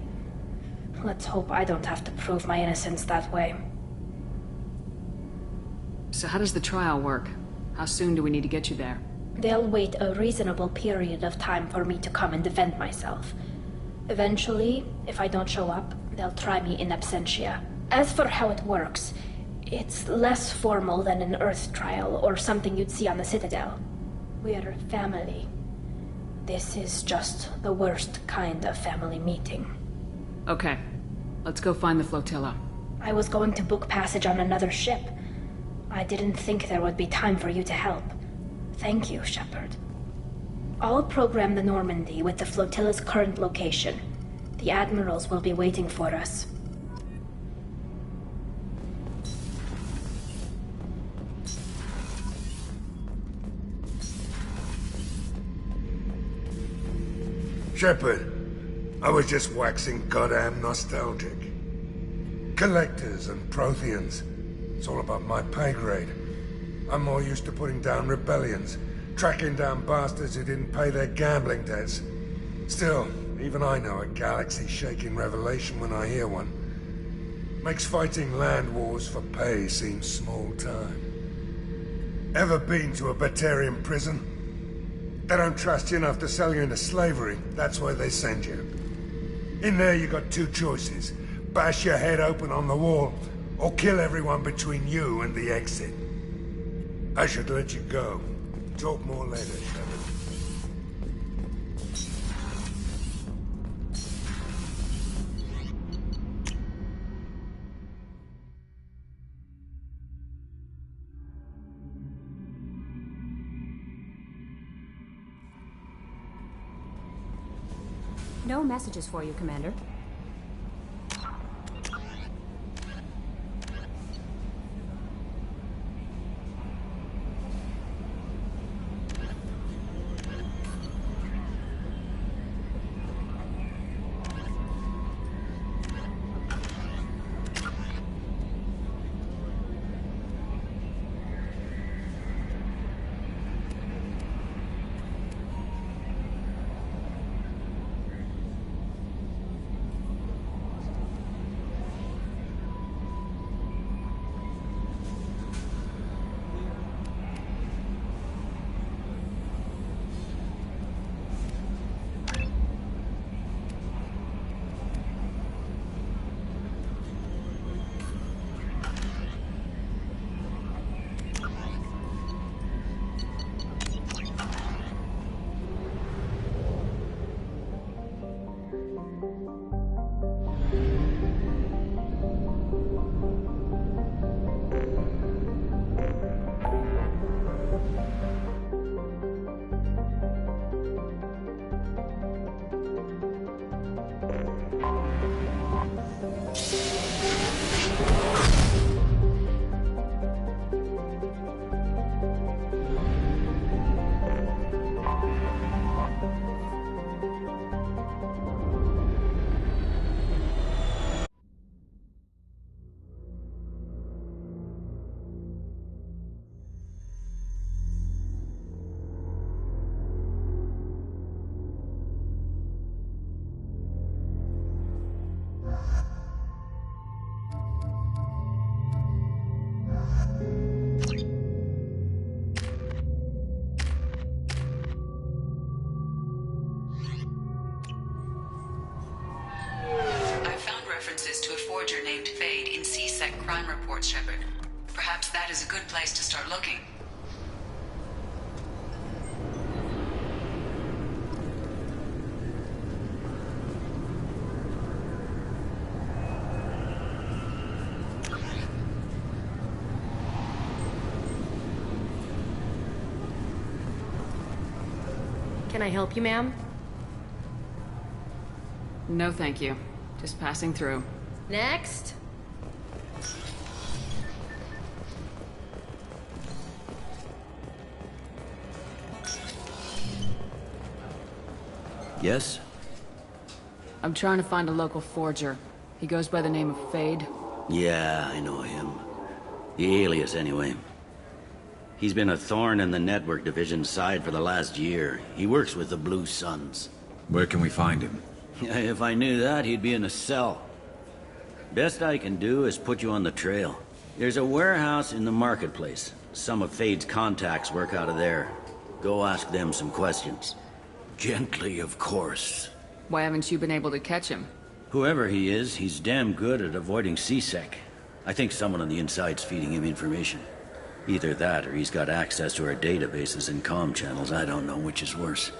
Let's hope I don't have to prove my innocence that way. So how does the trial work? How soon do we need to get you there? They'll wait a reasonable period of time for me to come and defend myself. Eventually, if I don't show up, they'll try me in absentia. As for how it works, it's less formal than an Earth trial or something you'd see on the Citadel. We're family. This is just the worst kind of family meeting. Okay. Let's go find the flotilla. I was going to book passage on another ship. I didn't think there would be time for you to help. Thank you, Shepard. I'll program the Normandy with the flotilla's current location. The admirals will be waiting for us. Shepard, I was just waxing goddamn nostalgic. Collectors and Protheans. It's all about my pay grade. I'm more used to putting down rebellions, tracking down bastards who didn't pay their gambling debts. Still, even I know a galaxy-shaking revelation when I hear one. Makes fighting land wars for pay seem small time. Ever been to a Batarian prison? They don't trust you enough to sell you into slavery. That's where they send you. In there you got two choices. Bash your head open on the wall, or kill everyone between you and the exit. I should let you go. Talk more later, Shepard. No messages for you, Commander. references to a forger named Fade in C-Sec crime reports, Shepard. Perhaps that is a good place to start looking. Can I help you, ma'am? No, thank you. Just passing through. Next. Yes? I'm trying to find a local forger. He goes by the name of Fade. Yeah, I know him. The alias, anyway. He's been a thorn in the network division's side for the last year. He works with the Blue Suns. Where can we find him? If I knew that, he'd be in a cell. Best I can do is put you on the trail. There's a warehouse in the marketplace. Some of Fade's contacts work out of there. Go ask them some questions. Gently, of course. Why haven't you been able to catch him? Whoever he is, he's damn good at avoiding C-Sec. I think someone on the inside's feeding him information. Either that, or he's got access to our databases and comm channels. I don't know which is worse.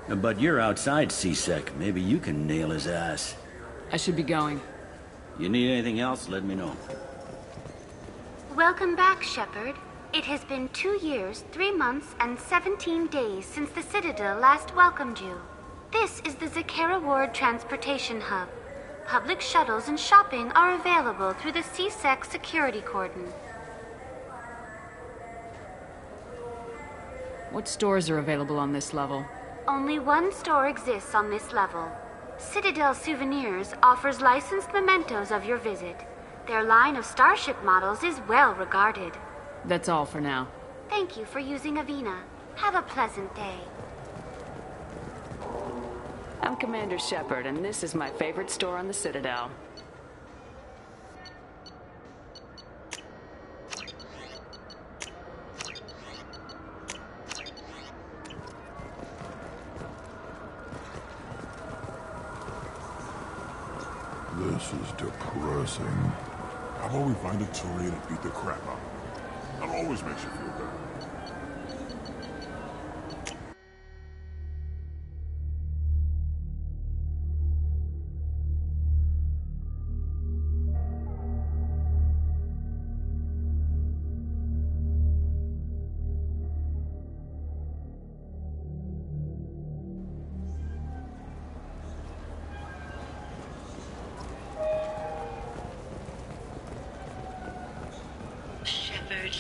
But you're outside C-Sec. Maybe you can nail his ass. I should be going. You need anything else, let me know. Welcome back, Shepard. It has been 2 years, 3 months, and 17 days since the Citadel last welcomed you. This is the Zakera Ward Transportation Hub. Public shuttles and shopping are available through the C-Sec security cordon. What stores are available on this level? Only one store exists on this level. Citadel Souvenirs offers licensed mementos of your visit. Their line of starship models is well regarded. That's all for now. Thank you for using Avina. Have a pleasant day. I'm Commander Shepard, and this is my favorite store on the Citadel. This is depressing. How about we find a Turian and beat the crap out of him? That always makes you feel better.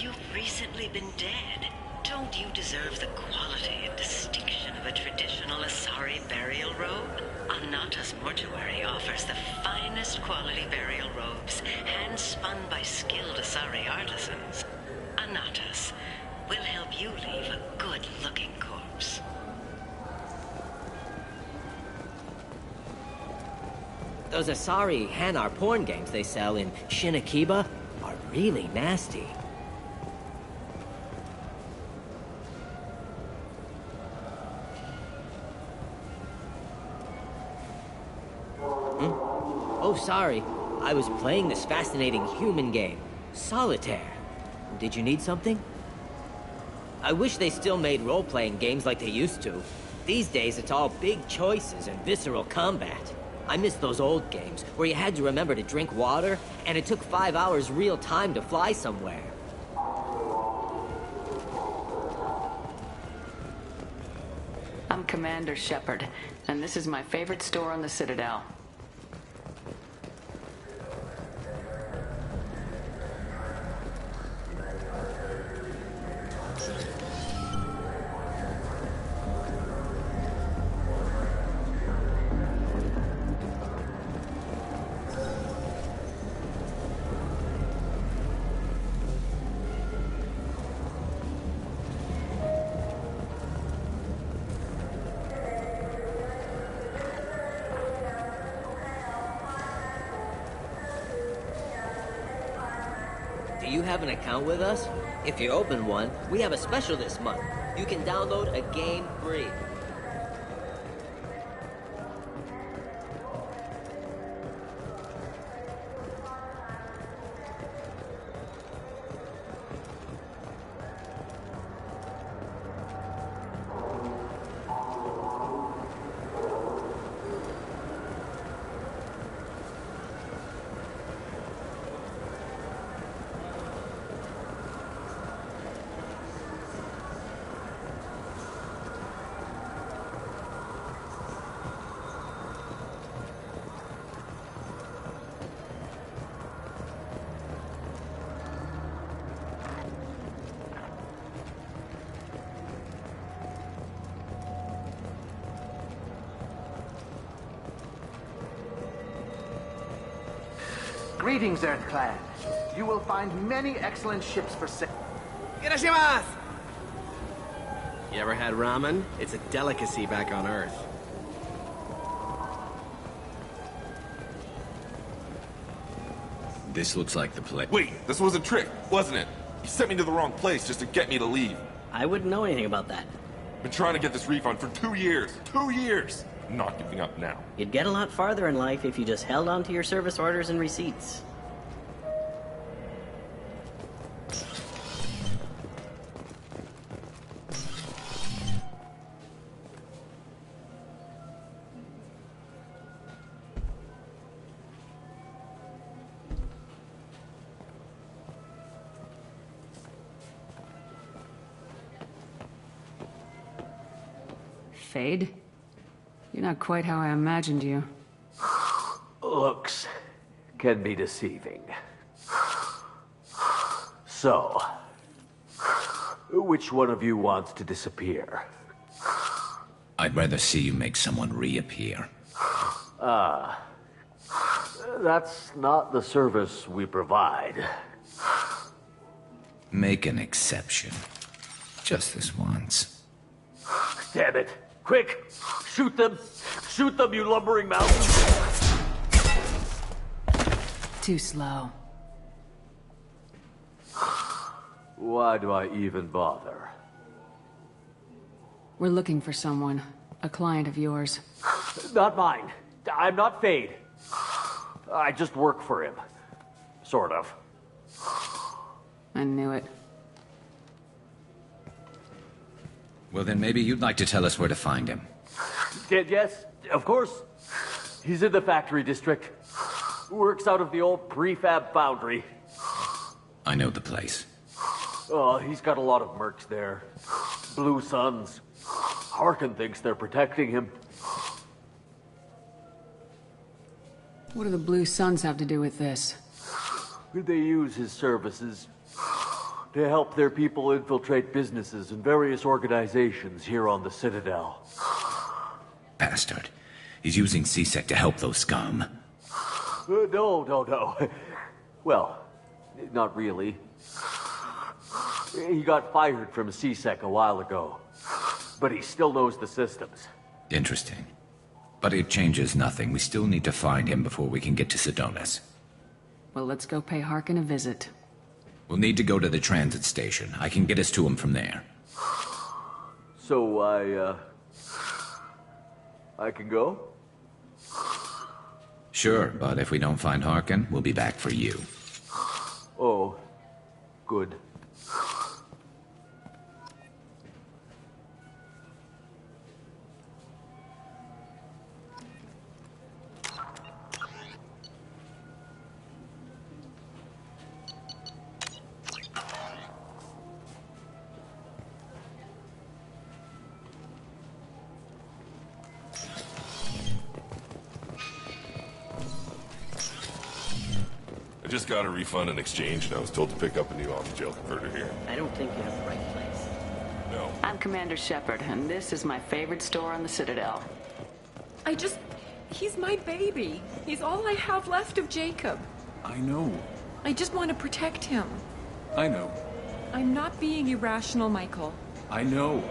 You've recently been dead. Don't you deserve the quality and distinction of a traditional Asari burial robe? Anata's mortuary offers the finest quality burial robes, hand-spun by skilled Asari artisans. Anata's will help you leave a good-looking corpse. Those Asari Hanar porn games they sell in Shinakiba are really nasty. Oh, sorry. I was playing this fascinating human game, Solitaire. Did you need something? I wish they still made role-playing games like they used to. These days, it's all big choices and visceral combat. I miss those old games, where you had to remember to drink water, and it took 5 hours real time to fly somewhere. I'm Commander Shepard, and this is my favorite store on the Citadel. Do you have an account with us? If you open one, we have a special this month. You can download a game free. Greetings, Earth-clad. You will find many excellent ships for sale. Irashimasu! You ever had ramen? It's a delicacy back on Earth. This looks like the place. Wait, this was a trick, wasn't it? You sent me to the wrong place just to get me to leave. I wouldn't know anything about that. Been trying to get this refund for 2 years. 2 years! I'm not giving up now. You'd get a lot farther in life if you just held on to your service orders and receipts. Fade? You're not quite how I imagined you. Looks can be deceiving. So, which one of you wants to disappear? I'd rather see you make someone reappear. That's not the service we provide. Make an exception. Just this once. Damn it. Quick! Shoot them! Shoot them, you lumbering mountains! Too slow. Why do I even bother? We're looking for someone. A client of yours. Not mine. I'm not Fade. I just work for him. Sort of. I knew it. Well, then maybe you'd like to tell us where to find him. Yes, of course. He's in the factory district. Works out of the old prefab foundry. I know the place. Oh, he's got a lot of mercs there. Blue Suns. Harkin thinks they're protecting him. What do the Blue Suns have to do with this? They use his services to help their people infiltrate businesses and various organizations here on the Citadel. Bastard. He's using CSEC to help those scum. No. Well, not really. He got fired from CSEC a while ago, but he still knows the systems. Interesting. But it changes nothing. We still need to find him before we can get to Sedonis. Well, let's go pay Harkin a visit. We'll need to go to the transit station. I can get us to him from there. So I can go? Sure, but if we don't find Harkin, we'll be back for you. Oh, good. I just got a refund in exchange, and I was told to pick up a new off-the-jail converter here. I don't think you have the right place. No. I'm Commander Shepard, and this is my favorite store on the Citadel. He's my baby. He's all I have left of Jacob. I know. I just want to protect him. I know. I'm not being irrational, Michael. I know.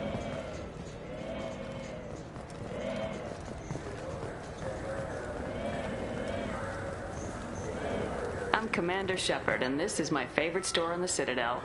I'm Commander Shepard, and this is my favorite store on the Citadel.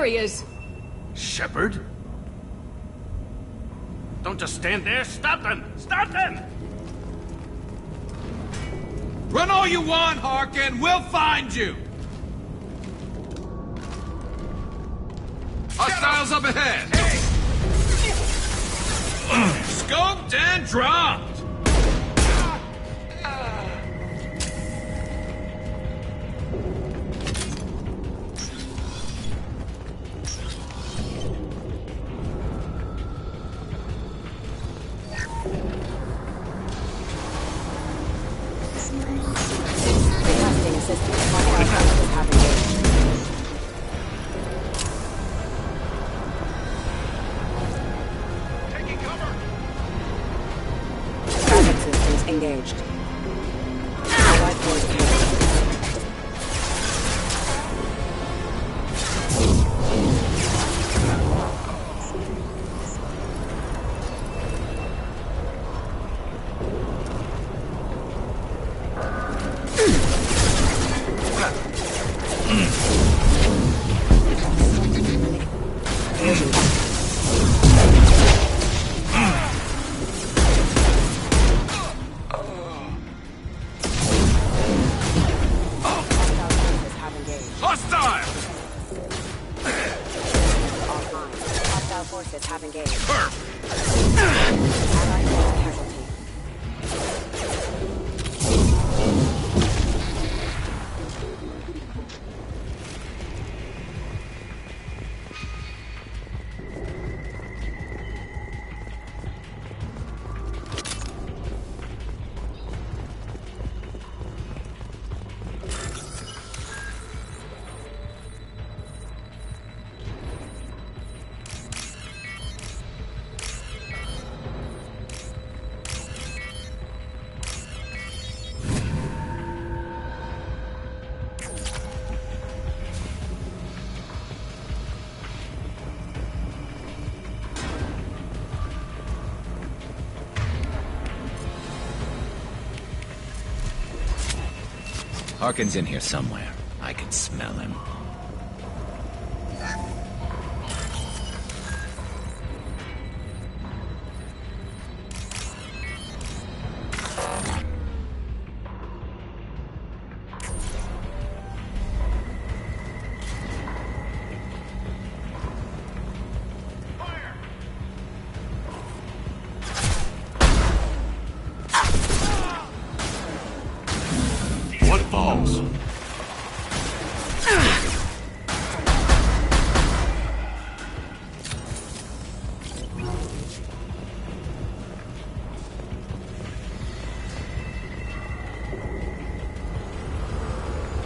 There he is! Shepard? Don't just stand there. Stop them! Stop them! Run all you want, Harkin. We'll find you. Hostiles up ahead. Hey. Scoped and dropped. Engaged. Allied force forces have engaged. Allied force casualty. Harkin's in here somewhere. I can smell him.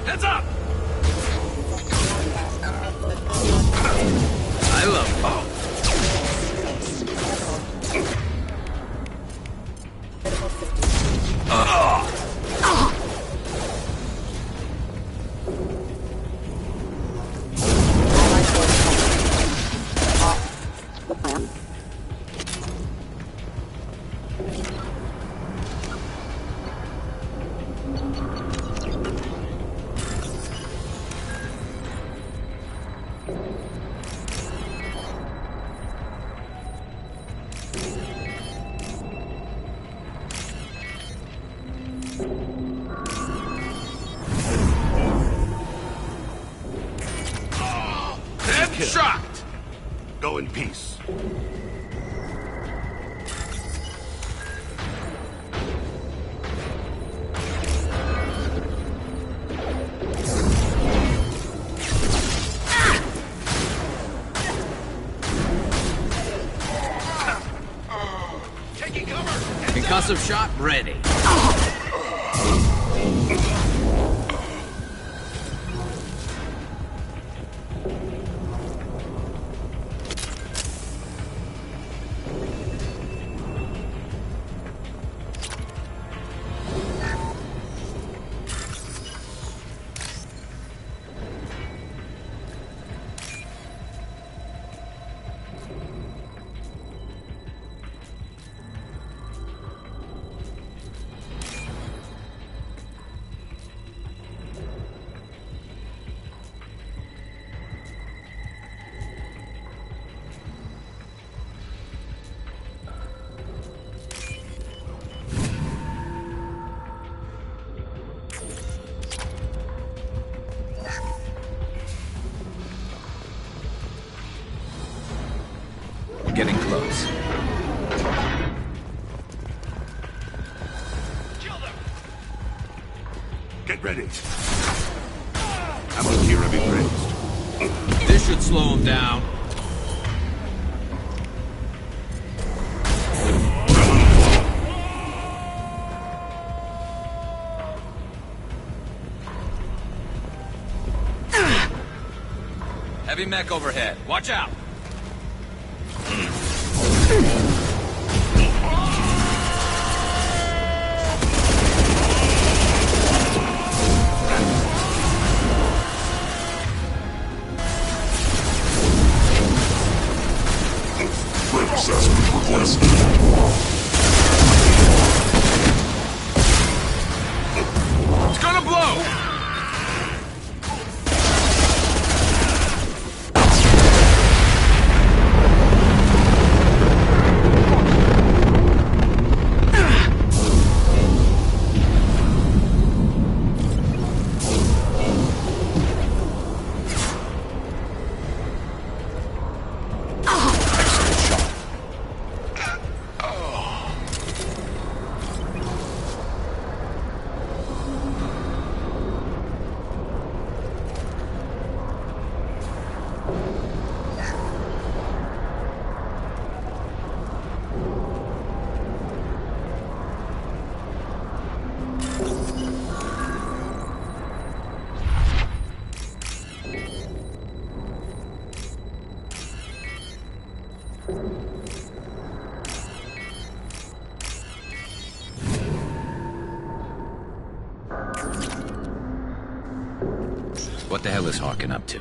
Heads up! I love Shocked! Go in peace. Taking cover! Concussive shot ready. getting close. Get ready. Ammo here be praised. This should slow him down. Heavy mech overhead. Watch out! Assessment requested. It's gonna blow! What the hell is Harkin up to?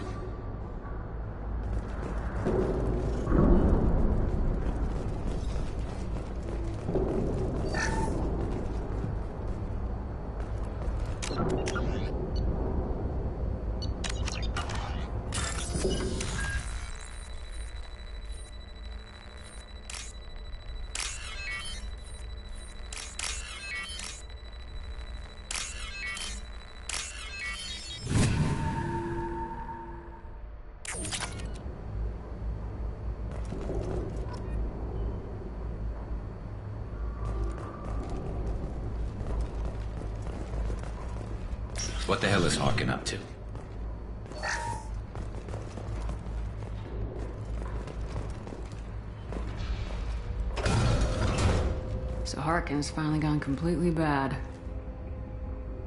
What the hell is Harkin up to? So Harkin's finally gone completely bad.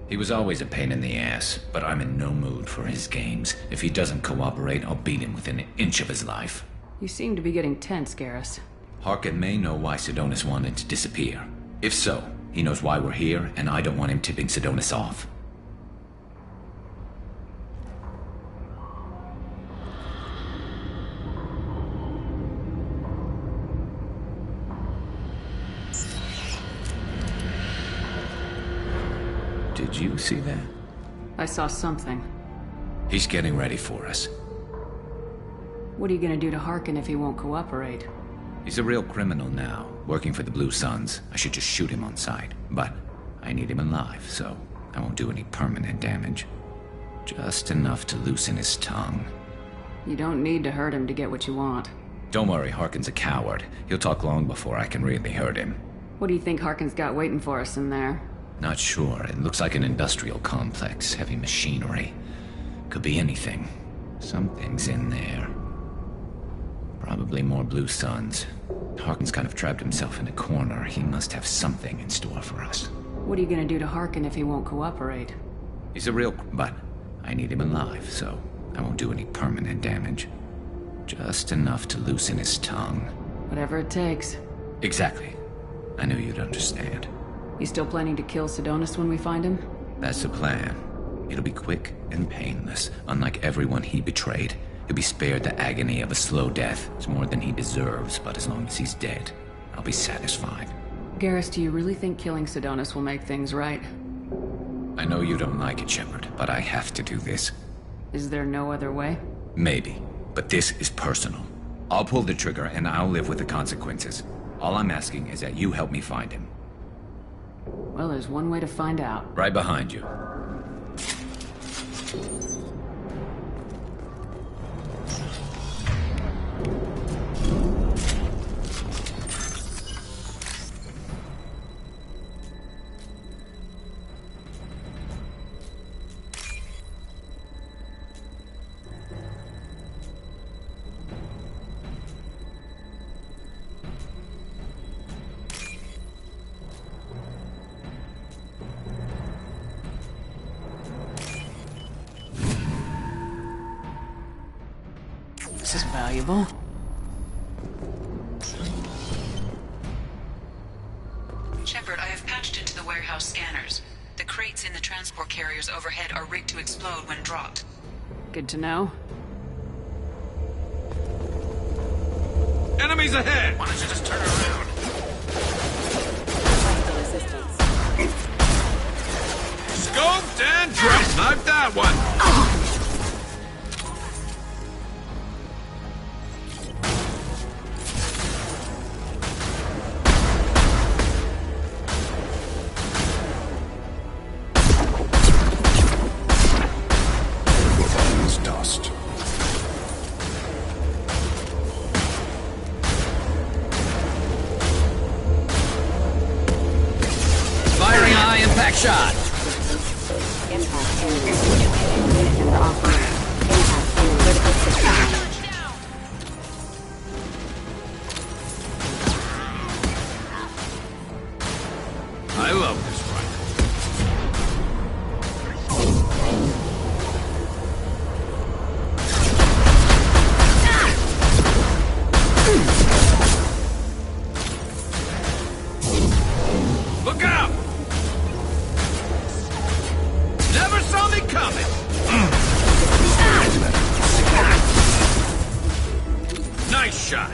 He was always a pain in the ass, but I'm in no mood for his games. If he doesn't cooperate, I'll beat him within an inch of his life. You seem to be getting tense, Garrus. Harkin may know why Sidonis wanted to disappear. If so, he knows why we're here, and I don't want him tipping Sidonis off. Did you see that? I saw something. He's getting ready for us. What are you gonna do to Harkin if he won't cooperate? He's a real criminal now, working for the Blue Suns. I should just shoot him on sight. But I need him alive, so I won't do any permanent damage. Just enough to loosen his tongue. You don't need to hurt him to get what you want. Don't worry, Harkin's a coward. He'll talk long before I can really hurt him. What do you think Harkin's got waiting for us in there? Not sure. It looks like an industrial complex. Heavy machinery. Could be anything. Something's in there. Probably more Blue Suns. Harkin's kind of trapped himself in a corner. He must have something in store for us. What are you gonna do to Harkin if he won't cooperate? He's a real... but I need him alive, so I won't do any permanent damage. Just enough to loosen his tongue. Whatever it takes. Exactly. I knew you'd understand. You still planning to kill Sidonis when we find him? That's the plan. It'll be quick and painless. Unlike everyone he betrayed, he'll be spared the agony of a slow death. It's more than he deserves, but as long as he's dead, I'll be satisfied. Garrus, do you really think killing Sidonis will make things right? I know you don't like it, Shepard, but I have to do this. Is there no other way? Maybe, but this is personal. I'll pull the trigger and I'll live with the consequences. All I'm asking is that you help me find him. Well, there's one way to find out. Right behind you. valuable. Shepard, I have patched into the warehouse scanners. The crates in the transport carriers overhead are rigged to explode when dropped. Good to know. Enemies ahead! Why don't you just turn around? Scoped and dropped! Snipe that one! Dust. Firing high impact shot. Impact enemy switchblade and offline. Impact enemy critical system. I love this rifle. Look out! Never saw me coming! Nice shot!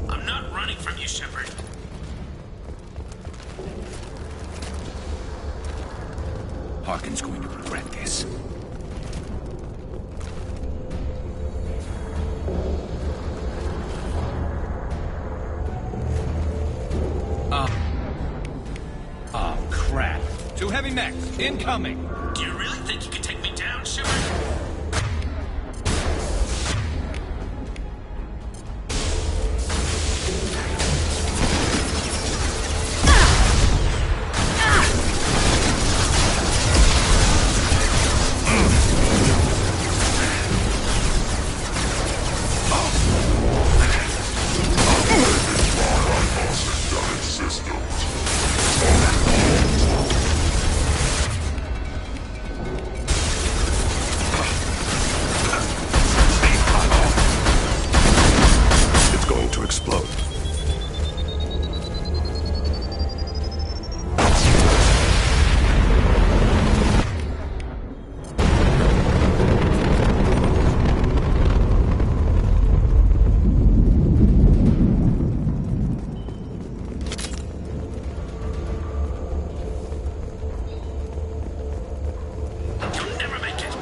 I'm not running from you, Shepard. Harkin's going to regret this. Oh, crap. Two heavy mechs, incoming. Do you really think you can take me down, Shepard? It's going to explode. You'll never make it.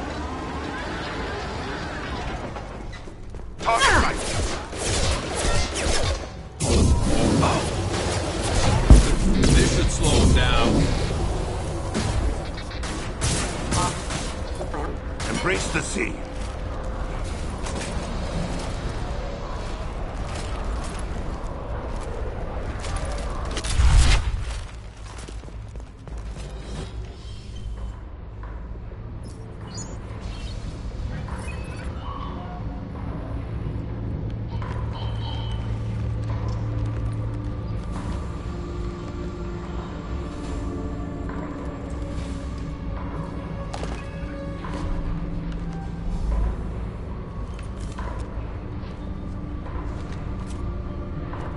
Target right. This should slow him down. Embrace the sea.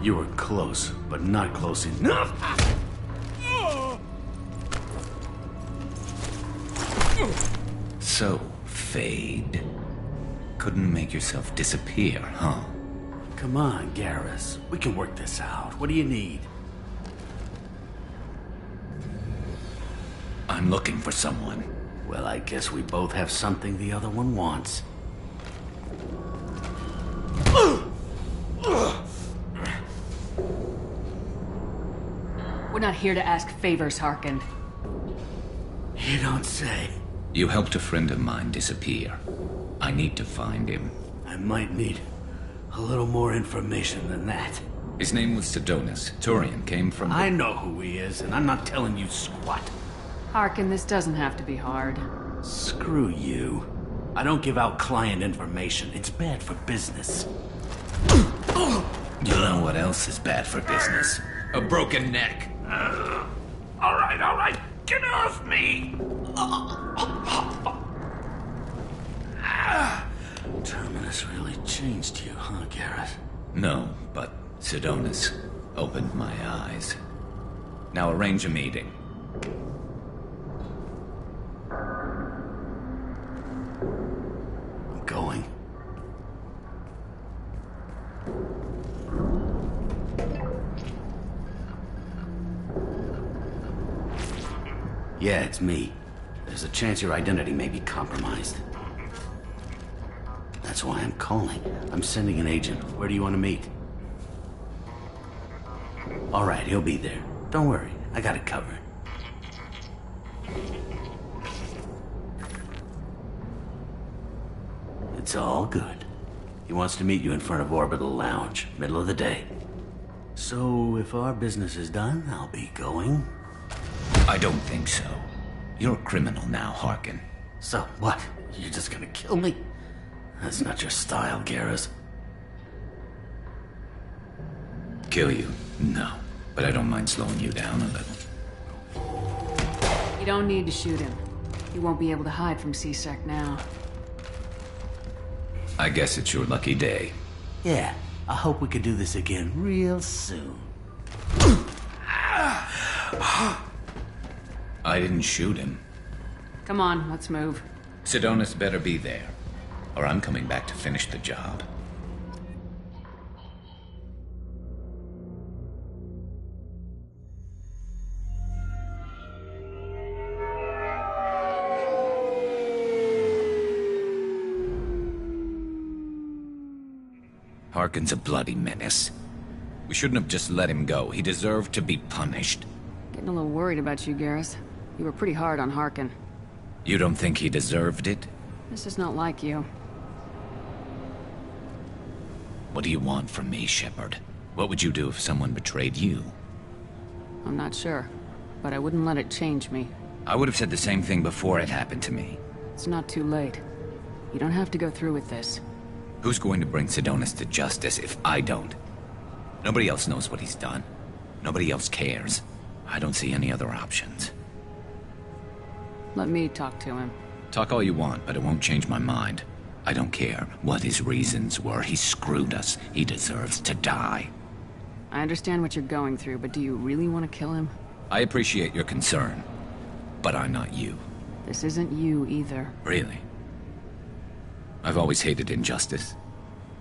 You were close, but not close enough. So, Fade. Couldn't make yourself disappear, huh? Come on, Garrus. We can work this out. What do you need? I'm looking for someone. Well, I guess we both have something the other one wants. We're not here to ask favors, Harkin. You don't say. You helped a friend of mine disappear. I need to find him. I might need a little more information than that. His name was Sidonis. Turian came from... I know who he is, and I'm not telling you squat. Harkin, this doesn't have to be hard. Screw you. I don't give out client information. It's bad for business. You know what else is bad for business? A broken neck. All right. Get off me! Terminus really changed you, huh, Garrett? No, but Sidonis opened my eyes. Now arrange a meeting. I'm going. Yeah, it's me. There's a chance your identity may be compromised. That's why I'm calling. I'm sending an agent. Where do you want to meet? All right, he'll be there. Don't worry, I got it covered. It's all good. He wants to meet you in front of Orbital Lounge, middle of the day. So, if our business is done, I'll be going. I don't think so. You're a criminal now, Harkin. So, what? You're just gonna kill me? That's not your style, Garrus. Kill you? No. But I don't mind slowing you down a little. You don't need to shoot him. He won't be able to hide from C-Sec now. I guess it's your lucky day. Yeah, I hope we can do this again real soon. I didn't shoot him. Come on, let's move. Sidonis better be there, or I'm coming back to finish the job. Harkin's a bloody menace. We shouldn't have just let him go. He deserved to be punished. Getting a little worried about you, Garrus. You were pretty hard on Harkin. You don't think he deserved it? This is not like you. What do you want from me, Shepard? What would you do if someone betrayed you? I'm not sure, but I wouldn't let it change me. I would have said the same thing before it happened to me. It's not too late. You don't have to go through with this. Who's going to bring Sidonis to justice if I don't? Nobody else knows what he's done. Nobody else cares. I don't see any other options. Let me talk to him. Talk all you want, but it won't change my mind. I don't care what his reasons were. He screwed us. He deserves to die. I understand what you're going through, but do you really want to kill him? I appreciate your concern, but I'm not you. This isn't you either. Really? I've always hated injustice.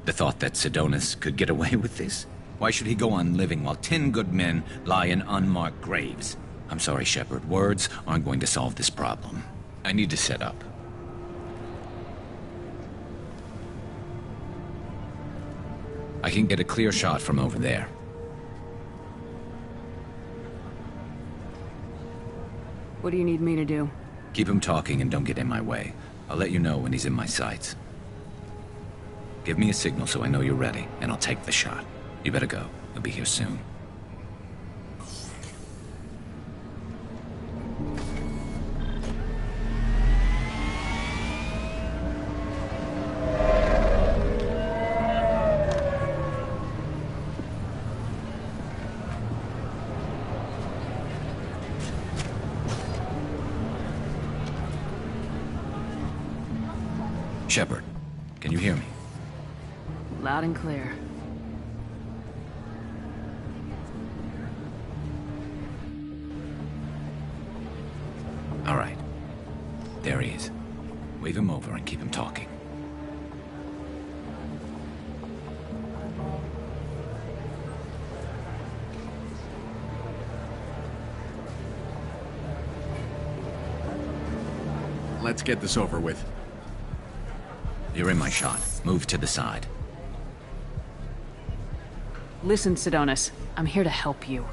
The thought that Sidonis could get away with this? Why should he go on living while 10 good men lie in unmarked graves? I'm sorry, Shepard. Words aren't going to solve this problem. I need to set up. I can get a clear shot from over there. What do you need me to do? Keep him talking and don't get in my way. I'll let you know when he's in my sights. Give me a signal so I know you're ready, and I'll take the shot. You better go. He'll be here soon. Shepard, can you hear me? Loud and clear. All right. There he is. Wave him over and keep him talking. Let's get this over with. You're in my shot. Move to the side. Listen, Sidonis. I'm here to help you.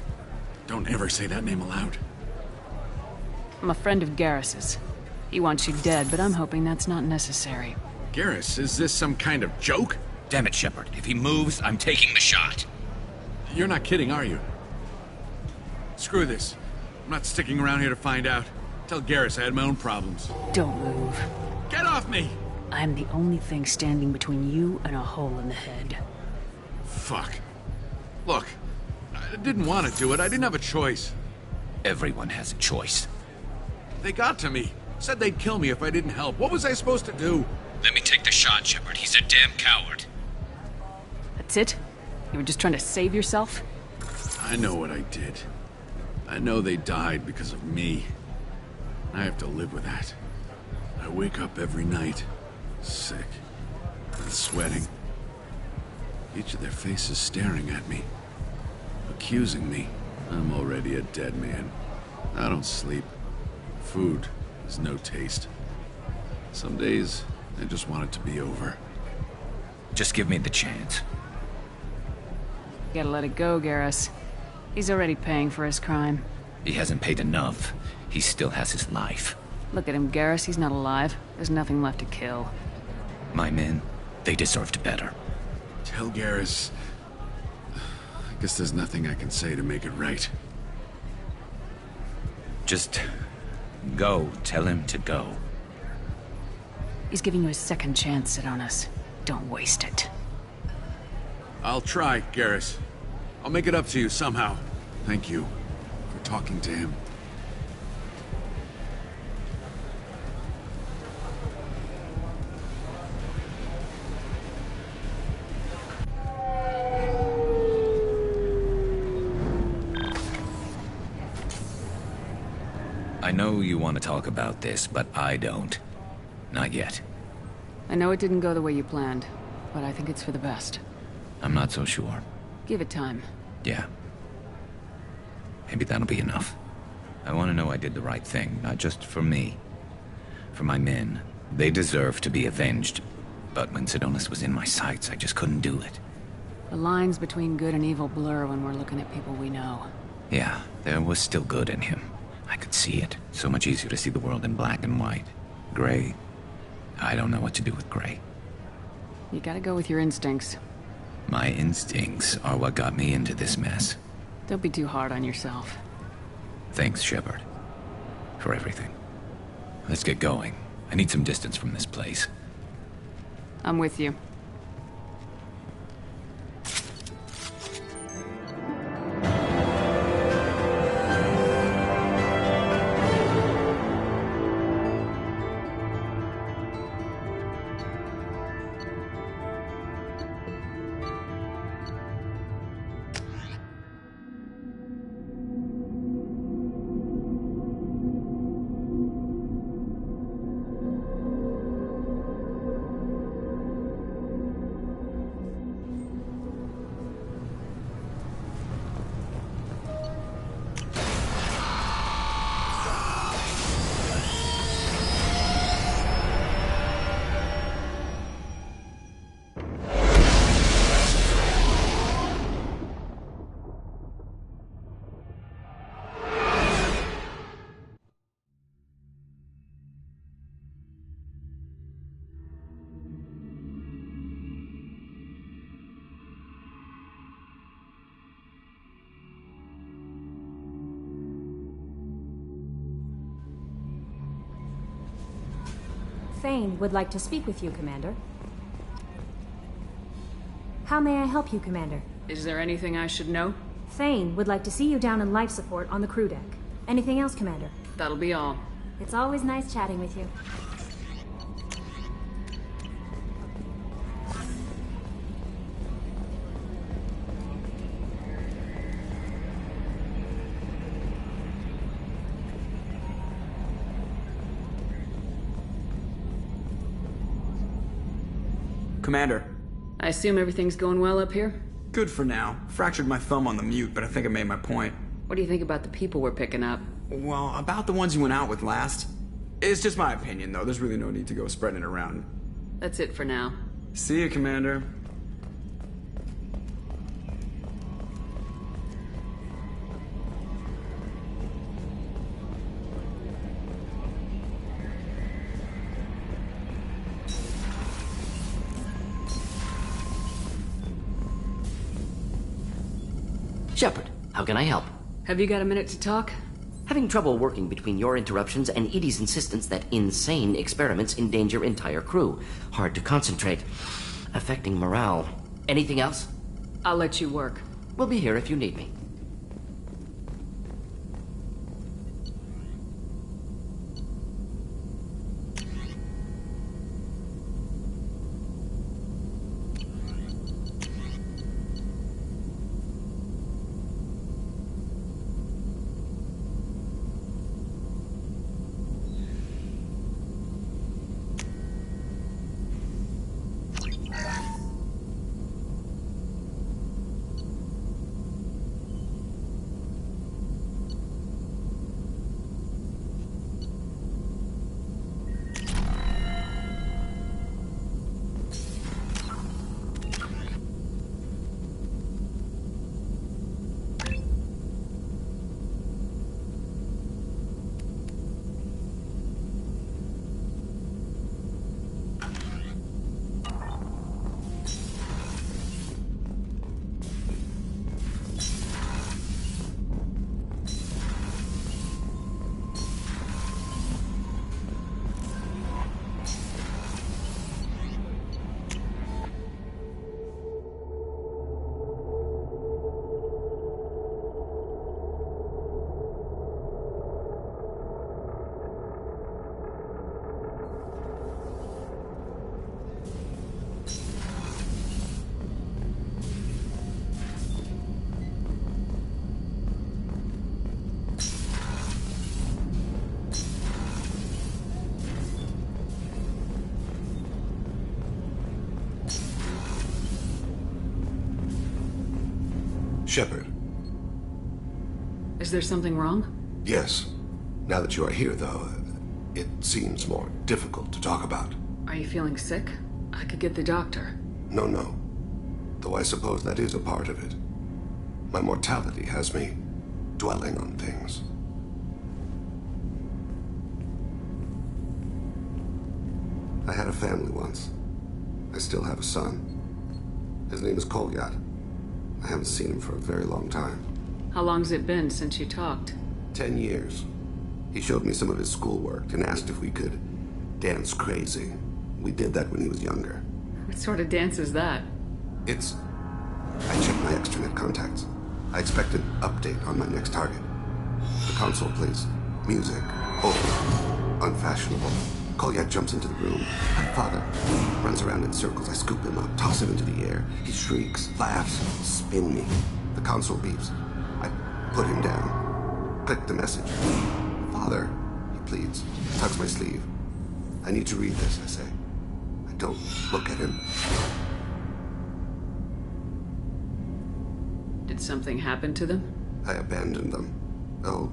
Don't ever say that name aloud. I'm a friend of Garrus's. He wants you dead, but I'm hoping that's not necessary. Garrus, is this some kind of joke? Damn it, Shepard. If he moves, I'm taking the shot. You're not kidding, are you? Screw this. I'm not sticking around here to find out. Tell Garrus I had my own problems. Don't move. Get off me! I'm the only thing standing between you and a hole in the head. Fuck. Look, I didn't want to do it. I didn't have a choice. Everyone has a choice. They got to me. Said they'd kill me if I didn't help. What was I supposed to do? Let me take the shot, Shepard. He's a damn coward. That's it? You were just trying to save yourself? I know what I did. I know they died because of me. I have to live with that. I wake up every night, sick, and sweating. Each of their faces staring at me, accusing me. I'm already a dead man. I don't sleep. Food has no taste. Some days, I just want it to be over. Just give me the chance. You gotta let it go, Garrus. He's already paying for his crime. He hasn't paid enough. He still has his life. Look at him, Garrus. He's not alive. There's nothing left to kill. My men, they deserved better. Tell Garrus... I guess there's nothing I can say to make it right. Just... go. Tell him to go. He's giving you a second chance, Sidonis. Don't waste it. I'll try, Garrus. I'll make it up to you somehow. Thank you for talking to him. I know you want to talk about this, but I don't. Not yet. I know it didn't go the way you planned, but I think it's for the best. I'm not so sure. Give it time. Yeah. Maybe that'll be enough. I want to know I did the right thing, not just for me. For my men. They deserve to be avenged. But when Sidonis was in my sights, I just couldn't do it. The lines between good and evil blur when we're looking at people we know. Yeah, there was still good in him. I could see it. So much easier to see the world in black and white. Gray. I don't know what to do with gray. You gotta go with your instincts. My instincts are what got me into this mess. Don't be too hard on yourself. Thanks, Shepard. For everything. Let's get going. I need some distance from this place. I'm with you. Thane would like to speak with you, Commander. How may I help you, Commander? Is there anything I should know? Thane would like to see you down in life support on the crew deck. Anything else, Commander? That'll be all. It's always nice chatting with you. Commander. I assume everything's going well up here? Good for now. Fractured my thumb on the mute, but I think I made my point. What do you think about the people we're picking up? Well, about the ones you went out with last. It's just my opinion, though. There's really no need to go spreading it around. That's it for now. See you, Commander. Shepard, how can I help? Have you got a minute to talk? Having trouble working between your interruptions and Edie's insistence that insane experiments endanger entire crew. Hard to concentrate. Affecting morale. Anything else? I'll let you work. We'll be here if you need me. Shepard. Is there something wrong? Yes. Now that you are here, though, it seems more difficult to talk about. Are you feeling sick? I could get the doctor. No. Though I suppose that is a part of it. My mortality has me dwelling on things. I had a family once. I still have a son. His name is Kolyat. I haven't seen him for a very long time. How long's it been since you talked? 10 years. He showed me some of his schoolwork and asked if we could dance crazy. We did that when he was younger. What sort of dance is that? It's... I checked my extranet contacts. I expect an update on my next target. The console plays music. Oh, unfashionable. Kolyat jumps into the room. My father runs around in circles. I scoop him up, toss him into the air. He shrieks, laughs, spin me. The console beeps. I put him down. Click the message. Father, he pleads. Tugs my sleeve. I need to read this, I say. I don't look at him. Did something happen to them? I abandoned them. Oh,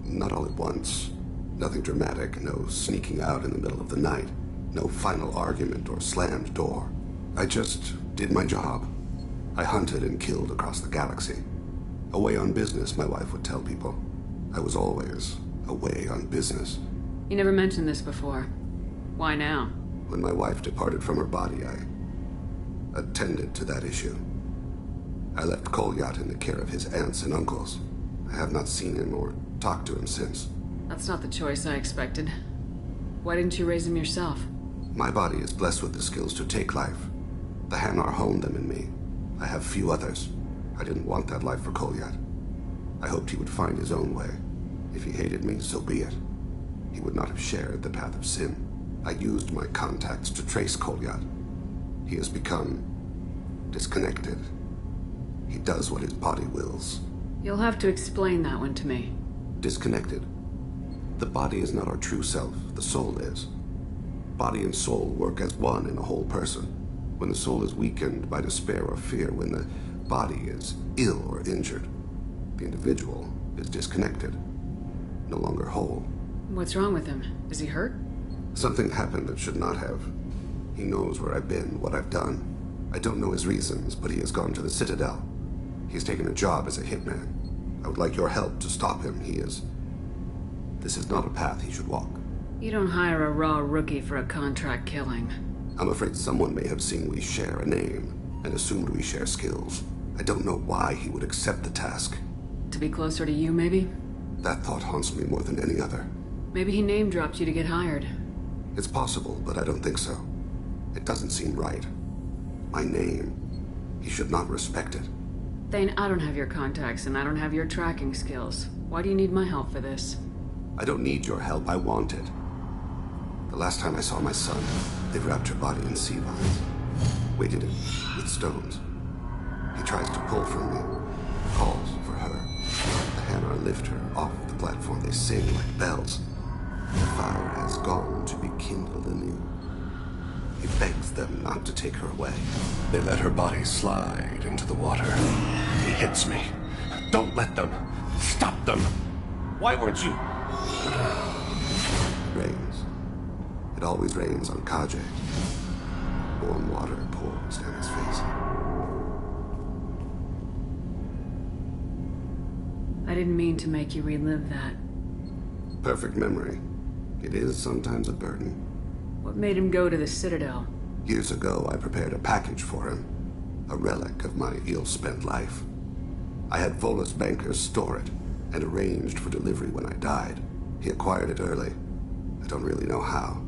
not all at once. Nothing dramatic, no sneaking out in the middle of the night, no final argument or slammed door. I just did my job. I hunted and killed across the galaxy. Away on business, my wife would tell people. I was always away on business. You never mentioned this before. Why now? When my wife departed from her body, I attended to that issue. I left Kolyat in the care of his aunts and uncles. I have not seen him or talked to him since. That's not the choice I expected. Why didn't you raise him yourself? My body is blessed with the skills to take life. The Hanar honed them in me. I have few others. I didn't want that life for Kolyat. I hoped he would find his own way. If he hated me, so be it. He would not have shared the path of sin. I used my contacts to trace Kolyat. He has become disconnected. He does what his body wills. You'll have to explain that one to me. Disconnected. The body is not our true self, the soul is. Body and soul work as one in a whole person. When the soul is weakened by despair or fear, when the body is ill or injured, the individual is disconnected, no longer whole. What's wrong with him? Is he hurt? Something happened that should not have. He knows where I've been, what I've done. I don't know his reasons, but he has gone to the Citadel. He's taken a job as a hitman. I would like your help to stop him. This is not a path he should walk. You don't hire a raw rookie for a contract killing. I'm afraid someone may have seen we share a name and assumed we share skills. I don't know why he would accept the task. To be closer to you, maybe? That thought haunts me more than any other. Maybe he name-dropped you to get hired. It's possible, but I don't think so. It doesn't seem right. My name He should not respect it. Thane, I don't have your contacts and I don't have your tracking skills. Why do you need my help for this? I don't need your help. I want it. The last time I saw my son, they wrapped her body in sea vines, weighted it with stones. He tries to pull from me, calls for her. The hammer lift her off the platform. They sing like bells. The fire has gone to be kindled anew. He begs them not to take her away. They let her body slide into the water. He hits me. Don't let them. Stop them. Why weren't you? It rains. It always rains on Kajek. Warm water pours down his face. I didn't mean to make you relive that. Perfect memory. It is sometimes a burden. What made him go to the Citadel? Years ago, I prepared a package for him. A relic of my ill-spent life. I had Volus bankers store it, and arranged for delivery when I died. He acquired it early. I don't really know how.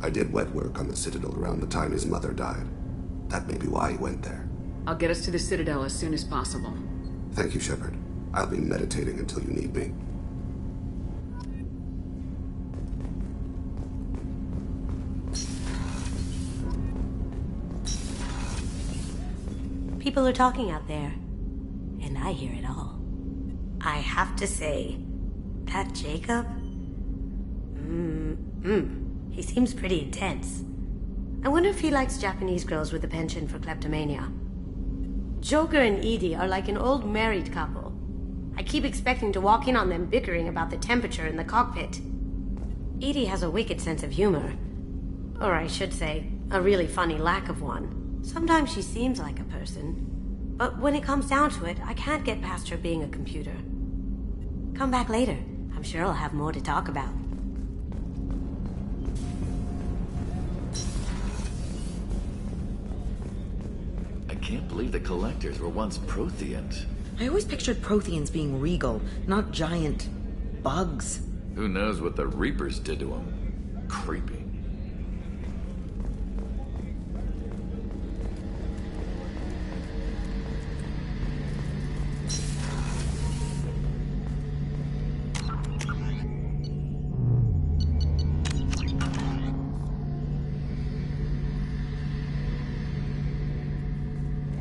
I did wet work on the Citadel around the time his mother died. That may be why he went there. I'll get us to the Citadel as soon as possible. Thank you, Shepard. I'll be meditating until you need me. People are talking out there, and I hear it all. I have to say, that Jacob? He seems pretty intense. I wonder if he likes Japanese girls with a penchant for kleptomania. Joker and Edie are like an old married couple. I keep expecting to walk in on them bickering about the temperature in the cockpit. Edie has a wicked sense of humor. Or I should say, a really funny lack of one. Sometimes she seems like a person. But when it comes down to it, I can't get past her being a computer. Come back later. I'm sure I'll have more to talk about. I can't believe the Collectors were once Protheans. I always pictured Protheans being regal, not giant bugs. Who knows what the Reapers did to them? Creepy.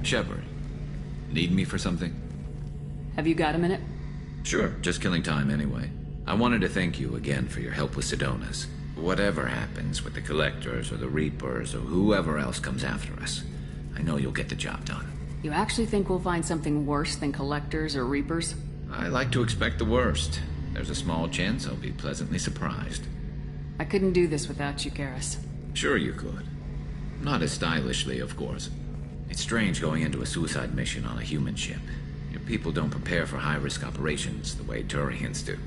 Shepard, need me for something? Have you got a minute? Sure, just killing time anyway. I wanted to thank you again for your help with Sedona's. Whatever happens with the Collectors or the Reapers or whoever else comes after us, I know you'll get the job done. You actually think we'll find something worse than Collectors or Reapers? I like to expect the worst. There's a small chance I'll be pleasantly surprised. I couldn't do this without you, Garrus. Sure you could. Not as stylishly, of course. It's strange going into a suicide mission on a human ship. Your people don't prepare for high-risk operations the way Turians do.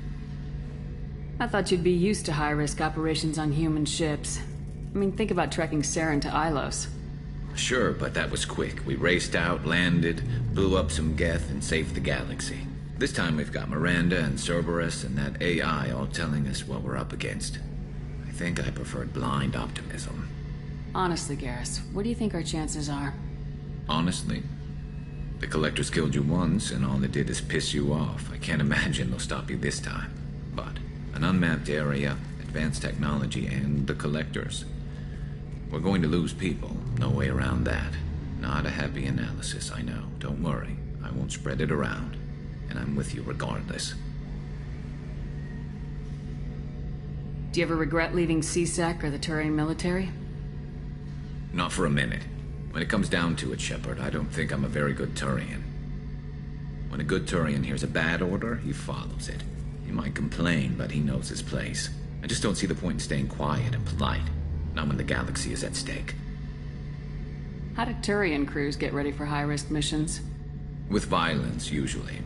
I thought you'd be used to high-risk operations on human ships. I mean, think about trekking Saren to Ilos. Sure, but that was quick. We raced out, landed, blew up some Geth, and saved the galaxy. This time we've got Miranda and Cerberus and that AI all telling us what we're up against. I think I preferred blind optimism. Honestly, Garrus, what do you think our chances are? Honestly, the Collectors killed you once, and all they did is piss you off. I can't imagine they'll stop you this time. But an unmapped area, advanced technology, and the Collectors. We're going to lose people. No way around that. Not a happy analysis, I know. Don't worry. I won't spread it around. And I'm with you regardless. Do you ever regret leaving CSEC or the Turian military? Not for a minute. When it comes down to it, Shepard, I don't think I'm a very good Turian. When a good Turian hears a bad order, he follows it. He might complain, but he knows his place. I just don't see the point in staying quiet and polite. Not when the galaxy is at stake. How do Turian crews get ready for high-risk missions? With violence, usually.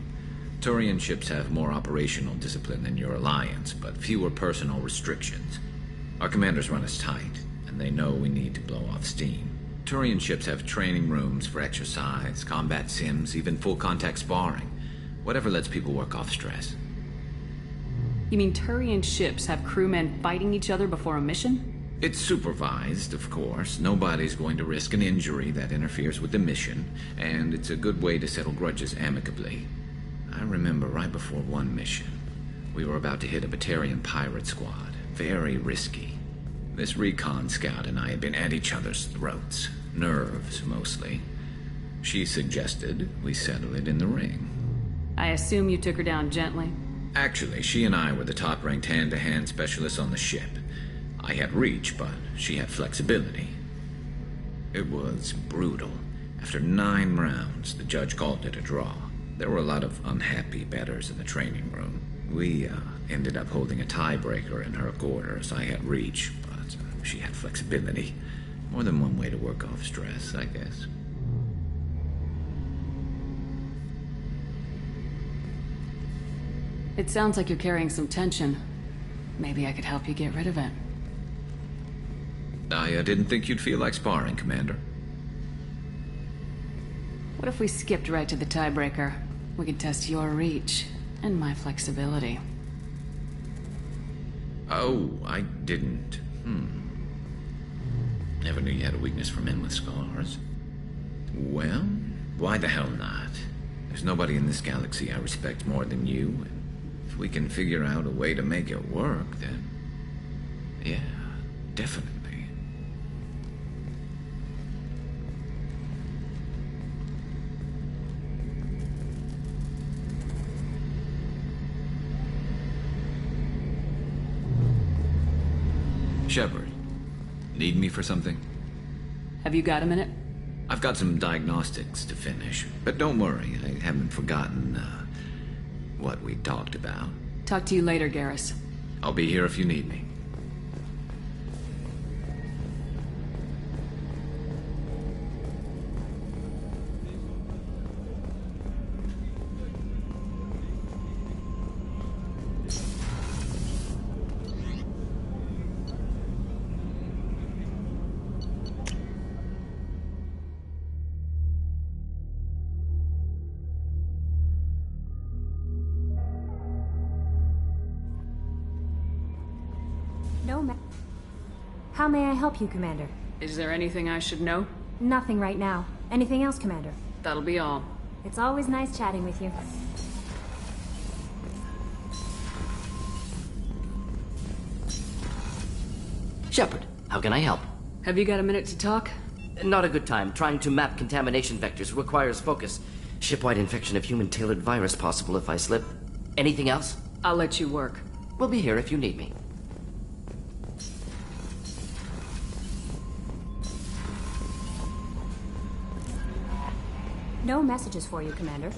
Turian ships have more operational discipline than your alliance, but fewer personal restrictions. Our commanders run us tight, and they know we need to blow off steam. Turian ships have training rooms for exercise, combat sims, even full-contact sparring. Whatever lets people work off stress. You mean Turian ships have crewmen fighting each other before a mission? It's supervised, of course. Nobody's going to risk an injury that interferes with the mission, and it's a good way to settle grudges amicably. I remember right before one mission, we were about to hit a Batarian pirate squad. Very risky. This recon scout and I had been at each other's throats. Nerves, mostly. She suggested we settle it in the ring. I assume you took her down gently? Actually, she and I were the top-ranked hand-to-hand specialists on the ship. I had reach, but she had flexibility. It was brutal. After 9 rounds, the judge called it a draw. There were a lot of unhappy bettors in the training room. We ended up holding a tiebreaker in her quarters. I had reach, but she had flexibility. More than one way to work off stress, I guess. It sounds like you're carrying some tension. Maybe I could help you get rid of it. I didn't think you'd feel like sparring, Commander. What if we skipped right to the tiebreaker? We could test your reach and my flexibility. Oh, I didn't. Never knew you had a weakness for men with scars. Well, why the hell not? There's nobody in this galaxy I respect more than you, and if we can figure out a way to make it work, then... yeah, definitely. Shepard, need me for something? Have you got a minute? I've got some diagnostics to finish, but don't worry, I haven't forgotten, what we talked about. Talk to you later, Garrus. I'll be here if you need me. How may I help you, Commander? Is there anything I should know? Nothing right now. Anything else, Commander? That'll be all. It's always nice chatting with you. Shepard, how can I help? Have you got a minute to talk? Not a good time. Trying to map contamination vectors requires focus. Shipwide infection of human-tailored virus possible if I slip. Anything else? I'll let you work. We'll be here if you need me. No messages for you, Commander.